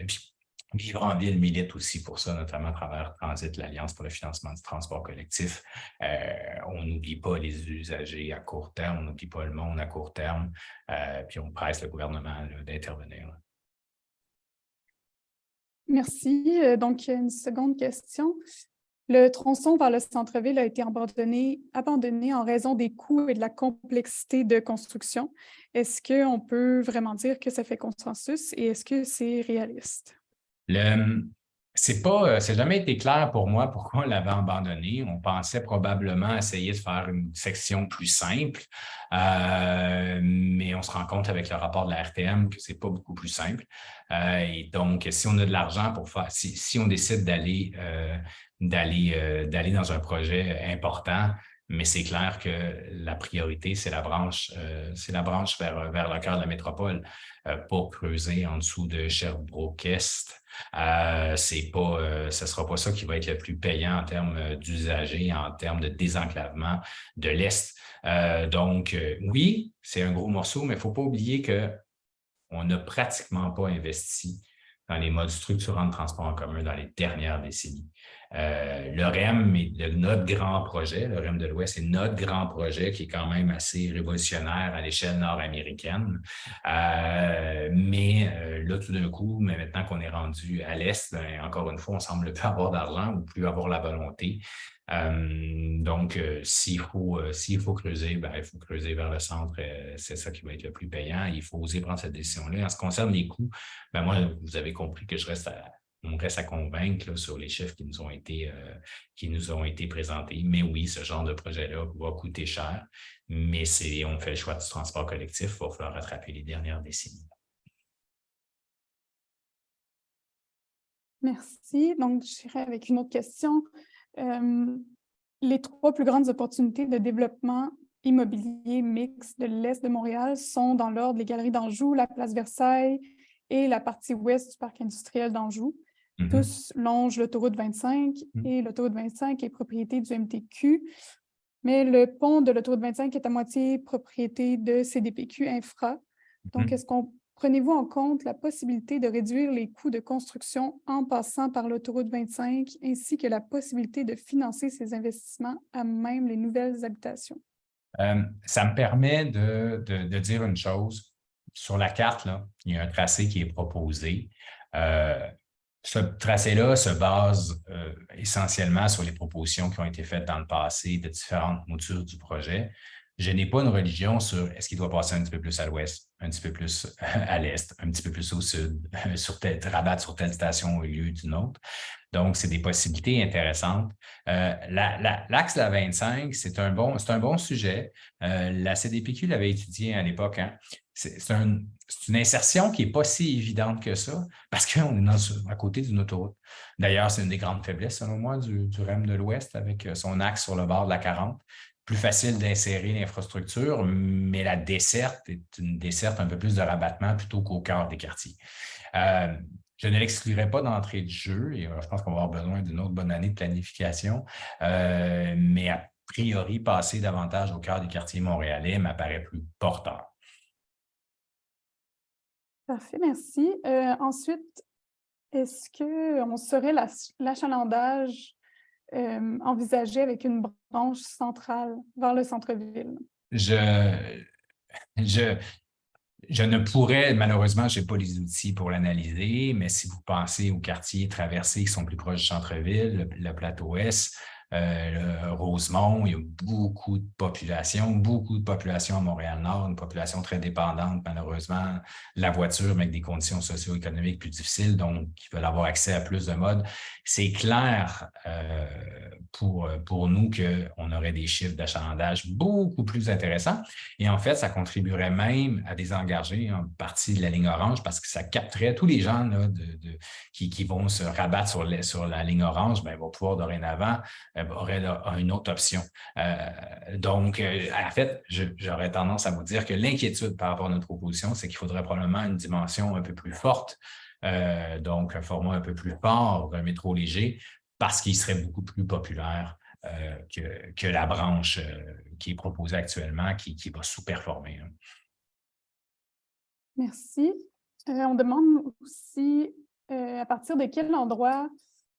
Puis Vivre-en-Ville milite aussi pour ça, notamment à travers Transit, l'Alliance pour le financement du transport collectif. On n'oublie pas les usagers à court terme, on n'oublie pas le monde à court terme, puis on presse le gouvernement d'intervenir. Merci. Donc, une seconde question. Le tronçon vers le centre-ville a été abandonné en raison des coûts et de la complexité de construction. Est-ce qu'on peut vraiment dire que ça fait consensus et est-ce que c'est réaliste? C'est jamais été clair pour moi pourquoi on l'avait abandonné. On pensait probablement essayer de faire une section plus simple, mais on se rend compte avec le rapport de la RTM que c'est pas beaucoup plus simple. Et donc, si on a de l'argent pour faire, si on décide d'aller dans un projet important, mais c'est clair que la priorité, c'est la branche vers le cœur de la métropole, pour creuser en dessous de Sherbrooke-Est. Ce sera pas ça qui va être le plus payant en termes d'usagers, en termes de désenclavement de l'Est. Donc, oui, c'est un gros morceau, mais il ne faut pas oublier qu'on n'a pratiquement pas investi dans les modes structurants de transport en commun dans les dernières décennies. Le REM est notre grand projet. Le REM de l'Ouest est notre grand projet qui est quand même assez révolutionnaire à l'échelle nord-américaine. Mais là, tout d'un coup, mais maintenant qu'on est rendu à l'Est, ben, encore une fois, on semble plus avoir d'argent ou plus avoir la volonté. Donc, s'il faut creuser, ben, il faut creuser vers le centre. C'est ça qui va être le plus payant. Il faut oser prendre cette décision-là. En ce qui concerne les coûts, ben moi, vous avez compris que on reste à convaincre là, sur les chiffres qui nous ont été présentés. Mais oui, ce genre de projet-là va coûter cher, mais on fait le choix du transport collectif. Il va falloir rattraper les dernières décennies. Merci. Donc, j'irai avec une autre question. Les 3 plus grandes opportunités de développement immobilier mixte de l'Est de Montréal sont dans l'ordre les Galeries d'Anjou, la place Versailles et la partie ouest du parc industriel d'Anjou. Tous longent l'autoroute 25 et l'autoroute 25 est propriété du MTQ, mais le pont de l'autoroute 25 est à moitié propriété de CDPQ Infra. Donc, prenez-vous en compte la possibilité de réduire les coûts de construction en passant par l'autoroute 25 ainsi que la possibilité de financer ces investissements à même les nouvelles habitations? Ça me permet de dire une chose. Sur la carte, là, il y a un tracé qui est proposé. Ce tracé-là se base essentiellement sur les propositions qui ont été faites dans le passé de différentes moutures du projet. Je n'ai pas une religion sur est-ce qu'il doit passer un petit peu plus à l'ouest, un petit peu plus à l'est, un petit peu plus au sud, rabattre sur telle station au lieu d'une autre. Donc, c'est des possibilités intéressantes. L'axe de la 25, c'est un bon sujet. La CDPQ l'avait étudié à l'époque. Hein. C'est une insertion qui n'est pas si évidente que ça parce qu'on est à côté d'une autoroute. D'ailleurs, c'est une des grandes faiblesses, selon moi, du REM de l'Ouest avec son axe sur le bord de la 40. Plus facile d'insérer l'infrastructure, mais la desserte est une desserte un peu plus de rabattement plutôt qu'au cœur des quartiers. Je ne l'exclurai pas d'entrée de jeu et je pense qu'on va avoir besoin d'une autre bonne année de planification, mais a priori, passer davantage au cœur des quartiers montréalais m'apparaît plus porteur. Parfait, merci. Ensuite, est-ce qu'on saurait l'achalandage envisagé avec une branche centrale vers le centre-ville? Je ne pourrais, malheureusement, je n'ai pas les outils pour l'analyser, mais si vous pensez aux quartiers traversés qui sont plus proches du centre-ville, le plateau Ouest, le Rosemont, il y a beaucoup de population à Montréal-Nord, une population très dépendante, malheureusement, de la voiture, mais avec des conditions socio-économiques plus difficiles, donc qui veulent avoir accès à plus de modes. C'est clair pour nous qu'on aurait des chiffres d'achalandage beaucoup plus intéressants. Et en fait, ça contribuerait même à désengager une partie de la ligne orange parce que ça capterait tous les gens là, qui vont se rabattre sur la ligne orange, ben, vont pouvoir dorénavant aurait une autre option. Donc, en fait, j'aurais tendance à vous dire que l'inquiétude par rapport à notre opposition, c'est qu'il faudrait probablement une dimension un peu plus forte, donc un format un peu plus fort d'un métro léger, parce qu'il serait beaucoup plus populaire que la branche qui est proposée actuellement, qui va sous-performer. Hein. Merci. On demande aussi à partir de quel endroit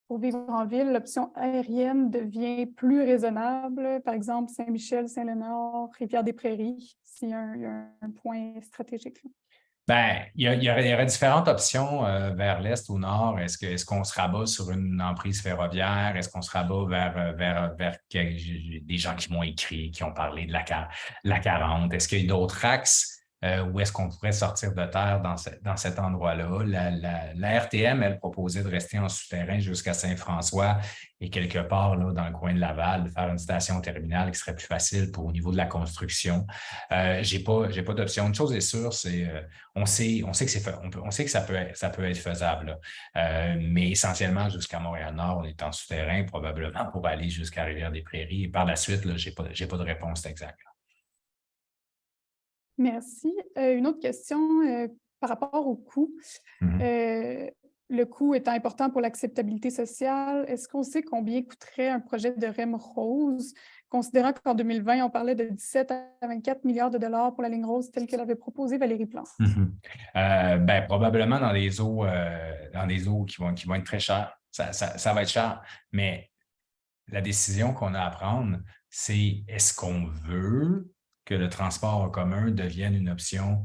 pour vivre en ville, l'option aérienne devient plus raisonnable, par exemple Saint-Michel, Saint-Léonard, Rivière-des-Prairies, s'il y a un point stratégique. Bien, il y aurait différentes options vers l'est ou nord. Est-ce qu'on se rabat sur une emprise ferroviaire? Est-ce qu'on se rabat vers des gens qui m'ont écrit, qui ont parlé de la 40? Est-ce qu'il y a d'autres axes? Où est-ce qu'on pourrait sortir de terre dans cet endroit-là? La RTM, elle proposait de rester en souterrain jusqu'à Saint-François et quelque part là, dans le coin de Laval, de faire une station terminale qui serait plus facile au niveau de la construction. J'ai pas d'option. Une chose est sûre, c'est on sait que ça peut être faisable. Mais essentiellement, jusqu'à Montréal-Nord, on est en souterrain, probablement pour aller jusqu'à Rivière-des-Prairies. Et par la suite, j'ai pas de réponse exacte. Merci. Une autre question par rapport au coût. Le coût étant important pour l'acceptabilité sociale, est-ce qu'on sait combien coûterait un projet de REM Rose, considérant qu'en 2020, on parlait de 17 à 24 milliards de dollars pour la ligne rose telle que l'avait proposée Valérie Plante? Ben, probablement dans des eaux qui vont être très chères. Ça va être cher. Mais la décision qu'on a à prendre, c'est est-ce qu'on veut que le transport en commun devienne une option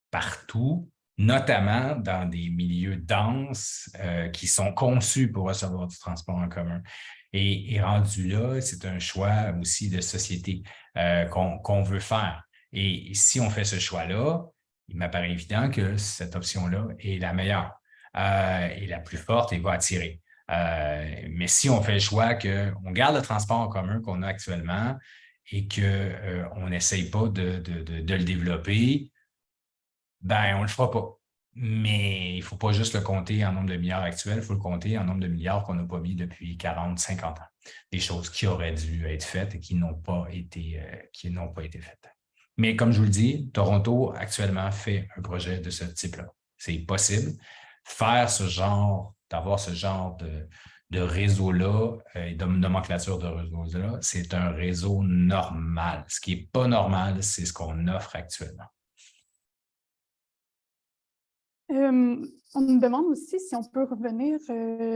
partout, notamment dans des milieux denses qui sont conçus pour recevoir du transport en commun. Et rendu là, c'est un choix aussi de société qu'on veut faire. Et si on fait ce choix-là, il m'apparaît évident que cette option-là est la meilleure et la plus forte et va attirer. Mais si on fait le choix qu'on garde le transport en commun qu'on a actuellement et qu'on n'essaye pas de le développer, ben, on ne le fera pas. Mais il ne faut pas juste le compter en nombre de milliards actuels, il faut le compter en nombre de milliards qu'on n'a pas mis depuis 40, 50 ans. Des choses qui auraient dû être faites et qui n'ont pas été faites. Mais comme je vous le dis, Toronto actuellement fait un projet de ce type-là. C'est possible. D'avoir ce genre de réseau-là et de nomenclature de réseau-là, c'est un réseau normal. Ce qui n'est pas normal, c'est ce qu'on offre actuellement. On me demande aussi si on peut revenir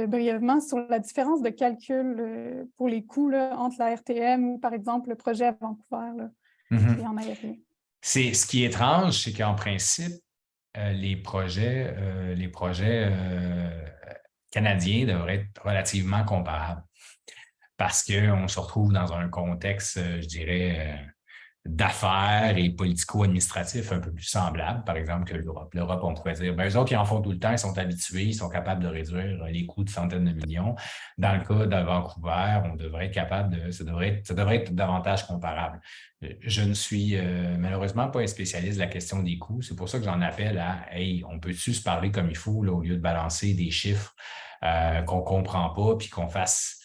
brièvement sur la différence de calcul pour les coûts là, entre la RTM ou, par exemple, le projet à Vancouver là, et en aérien. Ce qui est étrange, c'est qu'en principe, les projets canadiens devraient être relativement comparables parce qu'on se retrouve dans un contexte, je dirais, d'affaires et politico-administratifs un peu plus semblables, par exemple, que l'Europe. L'Europe, on pourrait dire, ben, eux autres, ils en font tout le temps, ils sont habitués, ils sont capables de réduire les coûts de centaines de millions. Dans le cas de Vancouver, on devrait être capable ça devrait être davantage comparable. Je ne suis malheureusement pas un spécialiste de la question des coûts. C'est pour ça que j'en appelle à, hey, on peut-tu se parler comme il faut, là, au lieu de balancer des chiffres qu'on ne comprend pas, puis qu'on fasse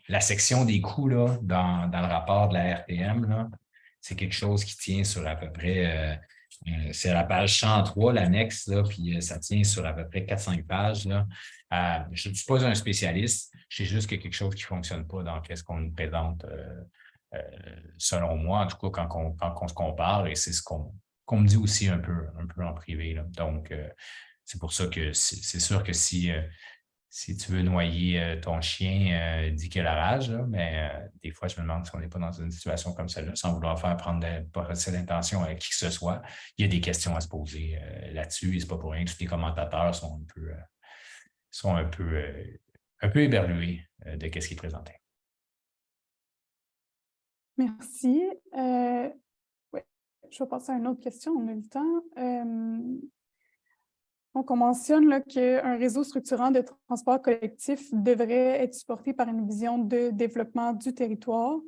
la section des coûts là, dans le rapport de la RTM, c'est quelque chose qui tient sur à peu près, c'est à la page 103, l'annexe, puis ça tient sur à peu près 4-5 pages. Là. Je ne suis pas un spécialiste, je sais juste qu'il y a quelque chose qui ne fonctionne pas dans ce qu'on nous présente, selon moi, en tout cas quand on se compare, et c'est ce qu'on me dit aussi un peu en privé. Là. Donc, c'est pour ça que c'est sûr que si tu veux noyer ton chien, dis qu'il a la rage, là, mais des fois, je me demande si on n'est pas dans une situation comme celle-là, sans vouloir faire prendre de l'intention à qui que ce soit. Il y a des questions à se poser là-dessus, et c'est pas pour rien que tous les commentateurs sont un peu éberlués de ce qui est présenté. Merci. Ouais, je vais passer à une autre question, on a le temps. Donc, on mentionne qu'un réseau structurant de transport collectif devrait être supporté par une vision de développement du territoire,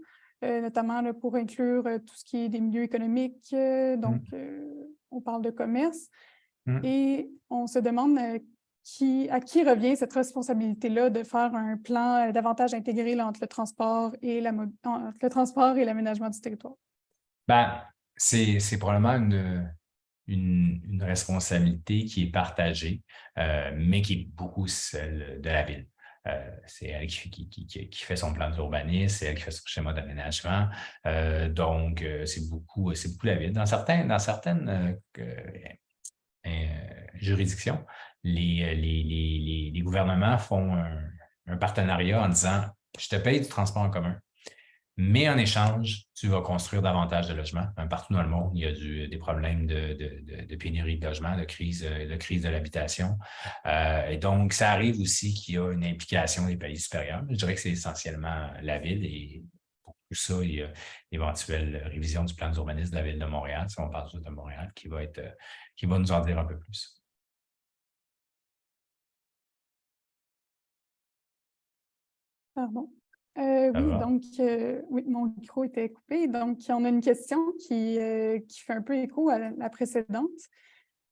notamment là, pour inclure tout ce qui est des milieux économiques. On parle de commerce. Et on se demande à qui revient cette responsabilité-là de faire un plan davantage intégré là, entre le transport et l'aménagement du territoire. Ben, c'est probablement une responsabilité qui est partagée, mais qui est beaucoup celle de la ville. C'est elle qui fait son plan d'urbanisme, c'est elle qui fait son schéma d'aménagement. Donc, c'est beaucoup la ville. Dans certaines juridictions, les gouvernements font un partenariat en disant « Je te paye du transport en commun. Mais en échange, tu vas construire davantage de logements. Partout dans le monde, il y a des problèmes de pénurie de logements, de crise de l'habitation. Et donc, ça arrive aussi qu'il y a une implication des paliers supérieurs. Je dirais que c'est essentiellement la ville et pour tout ça, il y a l'éventuelle révision du plan d'urbanisme de la ville de Montréal, si on parle juste de Montréal, qui va nous en dire un peu plus. Pardon. Oui, mon micro était coupé. Donc, on a une question qui fait un peu écho à la précédente.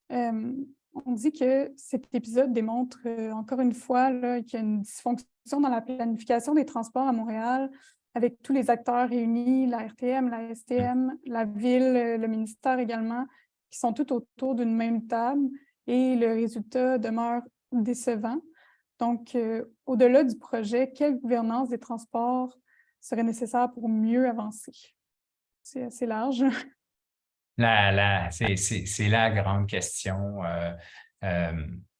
On dit que cet épisode démontre encore une fois qu'il y a une dysfonction dans la planification des transports à Montréal avec tous les acteurs réunis, la RTM, la STM, la ville, le ministère également, qui sont tous autour d'une même table et le résultat demeure décevant. Donc, au-delà du projet, quelle gouvernance des transports serait nécessaire pour mieux avancer? C'est assez large. C'est la grande question.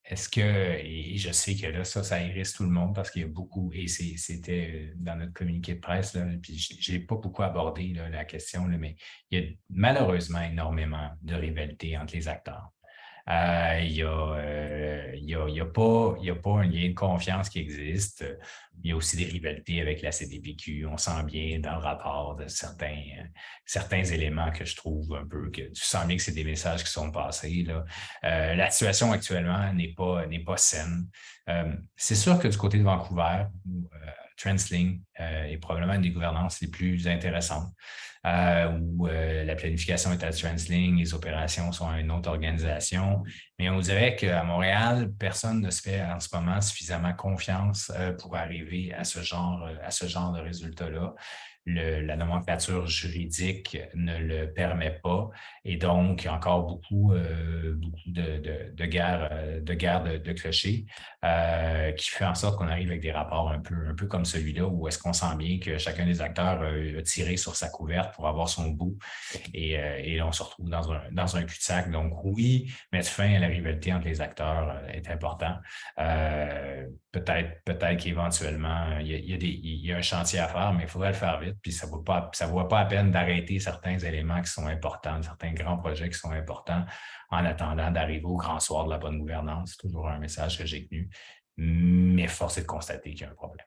Est-ce que, et je sais que là, ça hérisse tout le monde parce qu'il y a beaucoup, et c'était dans notre communiqué de presse, là, puis je n'ai pas beaucoup abordé là, la question, là, mais il y a malheureusement énormément de rivalité entre les acteurs. Il y a pas un lien de confiance qui existe. Il y a aussi des rivalités avec la CDPQ. On sent bien dans le rapport de certains éléments que je trouve un peu que tu sens bien que c'est des messages qui sont passés, là. La situation actuellement n'est pas saine. C'est sûr que du côté de Vancouver, TransLink est probablement une des gouvernances les plus intéressantes, où la planification est à TransLink, les opérations sont à une autre organisation. Mais on dirait qu'à Montréal, personne ne se fait en ce moment suffisamment confiance pour arriver à ce genre de résultat-là. La nomenclature juridique ne le permet pas. Et donc, il y a encore beaucoup de guerres de clochers qui fait en sorte qu'on arrive avec des rapports un peu comme celui-là, où est-ce qu'on sent bien que chacun des acteurs a tiré sur sa couverte pour avoir son bout. Et là, on se retrouve dans un cul-de-sac. Donc, oui, mettre fin à la rivalité entre les acteurs est important. Peut-être qu'éventuellement, il y a un chantier à faire, mais il faudrait le faire vite. Puis ça ne vaut pas la peine d'arrêter certains éléments qui sont importants, certains grands projets qui sont importants en attendant d'arriver au grand soir de la bonne gouvernance. C'est toujours un message que j'ai tenu, mais force est de constater qu'il y a un problème.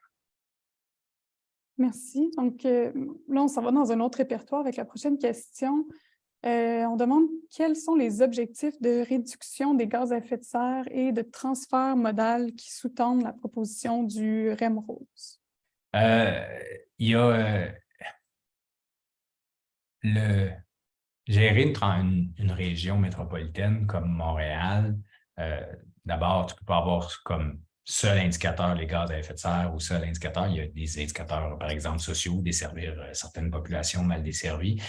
Merci. Donc, là, on s'en va dans un autre répertoire avec la prochaine question. On demande quels sont les objectifs de réduction des gaz à effet de serre et de transfert modal qui sous-tendent la proposition du REM Rose? Il y a gérer une région métropolitaine comme Montréal. D'abord, tu ne peux pas avoir comme seul indicateur les gaz à effet de serre ou seul indicateur. Il y a des indicateurs, par exemple, sociaux, desservir certaines populations mal desservies.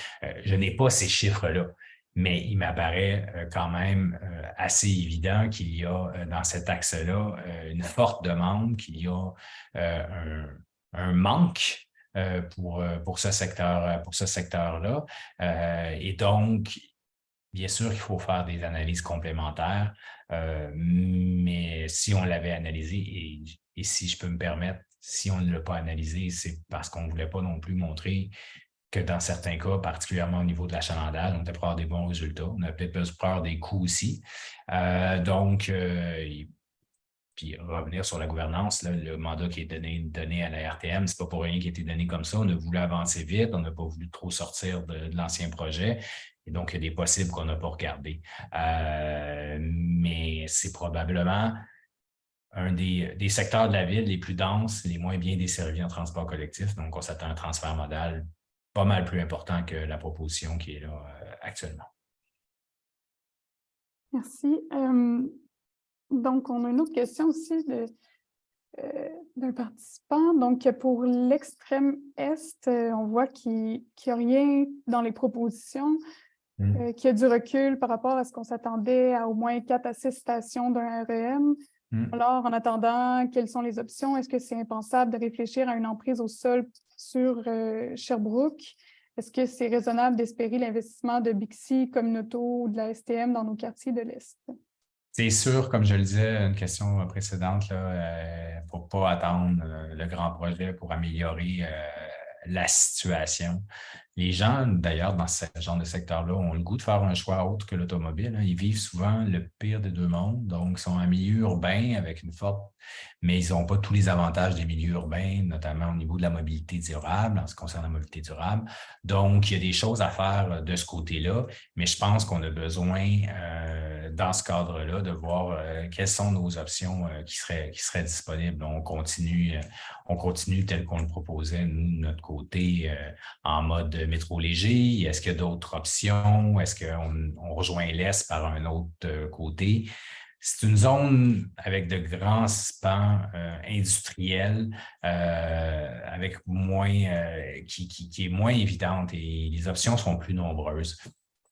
Je n'ai pas ces chiffres-là, mais il m'apparaît quand même assez évident qu'il y a dans cet axe-là une forte demande, qu'il y a un manque pour ce secteur-là. Et donc, bien sûr qu'il faut faire des analyses complémentaires, mais si on l'avait analysé, et si je peux me permettre, si on ne l'a pas analysé, c'est parce qu'on ne voulait pas non plus montrer que dans certains cas, particulièrement au niveau de l'achalandage, on était pour avoir des bons résultats. On a peut-être peur des coûts aussi. Puis revenir sur la gouvernance, là, le mandat qui est donné à la RTM, c'est pas pour rien qu'il a été donné comme ça. On a voulu avancer vite, on n'a pas voulu trop sortir de l'ancien projet. Et donc, il y a des possibles qu'on n'a pas regardés. Mais c'est probablement un des secteurs de la ville les plus denses, les moins bien desservis en transport collectif. Donc, on s'attend à un transfert modal pas mal plus important que la proposition qui est là actuellement. Merci. Donc, on a une autre question aussi d'un participant. Donc, pour l'extrême Est, on voit qu'il n'y a rien dans les propositions, qu'il y a du recul par rapport à ce qu'on s'attendait à au moins 4 à 6 stations d'un REM. Alors, en attendant, quelles sont les options? Est-ce que c'est impensable de réfléchir à une emprise au sol sur Sherbrooke? Est-ce que c'est raisonnable d'espérer l'investissement de Bixi, Communauto ou de la STM dans nos quartiers de l'Est? C'est sûr, comme je le disais, une question précédente, il ne faut pas attendre le grand projet pour améliorer la situation. Les gens, d'ailleurs, dans ce genre de secteur-là, ont le goût de faire un choix autre que l'automobile, hein. Ils vivent souvent le pire des deux mondes, donc ils sont en milieu urbain avec une forte, mais ils n'ont pas tous les avantages des milieux urbains, notamment au niveau de la mobilité durable, en ce qui concerne la mobilité durable. Donc, il y a des choses à faire de ce côté-là, mais je pense qu'on a besoin, dans ce cadre-là, de voir quelles sont nos options qui seraient disponibles. On continue tel qu'on le proposait, nous, de notre côté, en mode métro léger. Est-ce qu'il y a d'autres options? Est-ce qu'on rejoint l'Est par un autre côté? C'est une zone avec de grands spans industriels, avec qui est moins évidente et les options sont plus nombreuses.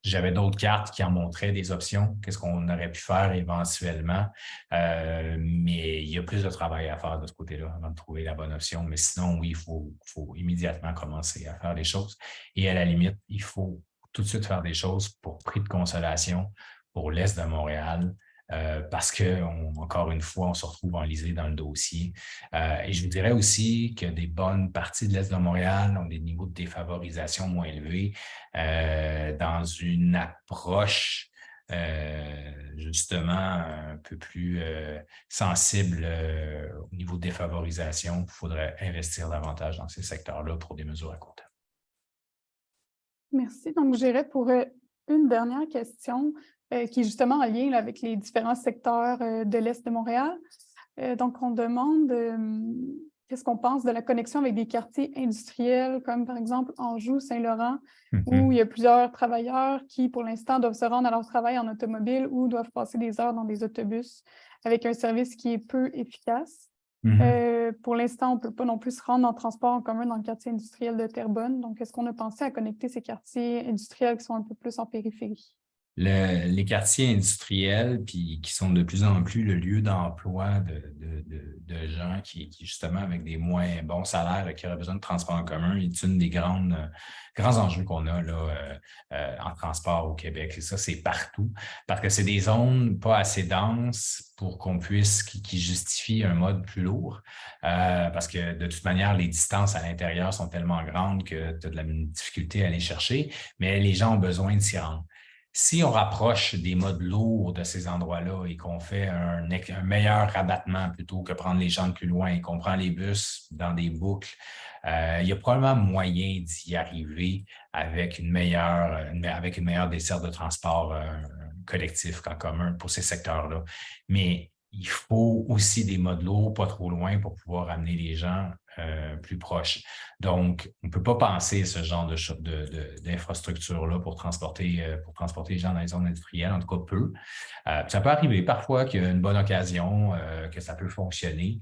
J'avais d'autres cartes qui en montraient des options, qu'est-ce qu'on aurait pu faire éventuellement, mais il y a plus de travail à faire de ce côté-là avant de trouver la bonne option. Mais sinon, oui, il faut immédiatement commencer à faire des choses. Et à la limite, il faut tout de suite faire des choses pour prix de consolation pour l'Est de Montréal, parce que, encore une fois, on se retrouve enlisé dans le dossier. Et je vous dirais aussi que des bonnes parties de l'Est de Montréal ont des niveaux de défavorisation moins élevés dans une approche justement un peu plus sensible au niveau de défavorisation. Il faudrait investir davantage dans ces secteurs-là pour des mesures à court terme. Merci. Donc, j'irai pour une dernière question qui est justement en lien là, avec les différents secteurs de l'Est de Montréal. Donc, on demande qu'est-ce qu'on pense de la connexion avec des quartiers industriels comme par exemple Anjou, Saint-Laurent, où il y a plusieurs travailleurs qui, pour l'instant, doivent se rendre à leur travail en automobile ou doivent passer des heures dans des autobus avec un service qui est peu efficace. Pour l'instant, on ne peut pas non plus se rendre en transport en commun dans le quartier industriel de Terrebonne. Donc, est-ce qu'on a pensé à connecter ces quartiers industriels qui sont un peu plus en périphérie? Les quartiers industriels, puis qui sont de plus en plus le lieu d'emploi de gens qui, justement, avec des moins bons salaires, qui auraient besoin de transport en commun, est une des grands enjeux qu'on a là, en transport au Québec. Et ça, c'est partout, parce que c'est des zones pas assez denses pour qu'on puisse, qui justifient un mode plus lourd, parce que de toute manière, les distances à l'intérieur sont tellement grandes que tu as de la difficulté à aller chercher, mais les gens ont besoin de s'y rendre. Si on rapproche des modes lourds de ces endroits-là et qu'on fait un meilleur rabattement plutôt que prendre les gens de plus loin et qu'on prend les bus dans des boucles, il y a probablement moyen d'y arriver avec une meilleure desserte de transport collectif en commun pour ces secteurs-là. Mais il faut aussi des modes lourds, pas trop loin, pour pouvoir amener les gens plus proches. Donc, on ne peut pas penser ce genre d'infrastructure-là pour transporter les gens dans les zones industrielles, en tout cas peu. Ça peut arriver parfois qu'il y a une bonne occasion, que ça peut fonctionner.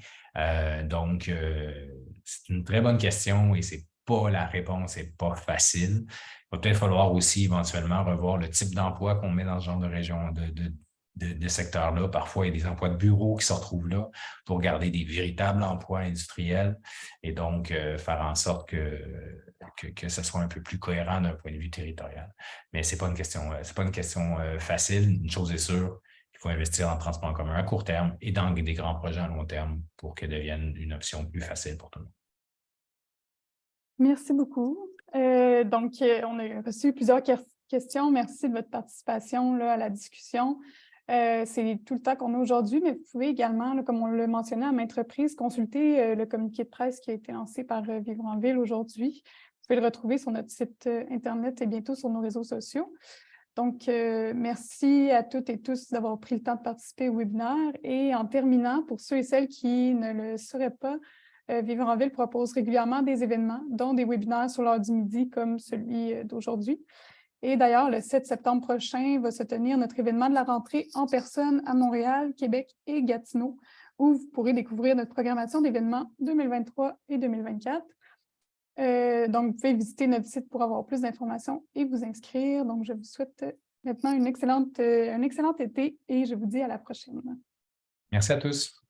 Donc, c'est une très bonne question et c'est pas la réponse, c'est pas facile. Il va peut-être falloir aussi éventuellement revoir le type d'emploi qu'on met dans ce genre de région, de secteurs-là. Parfois, il y a des emplois de bureau qui se retrouvent là pour garder des véritables emplois industriels et donc faire en sorte que ce soit un peu plus cohérent d'un point de vue territorial. Mais c'est pas une question facile. Une chose est sûre, il faut investir en transport en commun à court terme et dans des grands projets à long terme pour qu'ils deviennent une option plus facile pour tout le monde. Merci beaucoup. Donc, on a reçu plusieurs questions. Merci de votre participation là, à la discussion. C'est tout le temps qu'on a aujourd'hui, mais vous pouvez également, là, comme on l'a mentionné à maintes reprises, consulter le communiqué de presse qui a été lancé par Vivre en Ville aujourd'hui. Vous pouvez le retrouver sur notre site Internet et bientôt sur nos réseaux sociaux. Donc, merci à toutes et tous d'avoir pris le temps de participer au webinaire. Et en terminant, pour ceux et celles qui ne le sauraient pas, Vivre en Ville propose régulièrement des événements, dont des webinaires sur l'heure du midi comme celui d'aujourd'hui. Et d'ailleurs, le 7 septembre prochain va se tenir notre événement de la rentrée en personne à Montréal, Québec et Gatineau, où vous pourrez découvrir notre programmation d'événements 2023 et 2024. Donc, vous pouvez visiter notre site pour avoir plus d'informations et vous inscrire. Donc, je vous souhaite maintenant un excellent été et je vous dis à la prochaine. Merci à tous.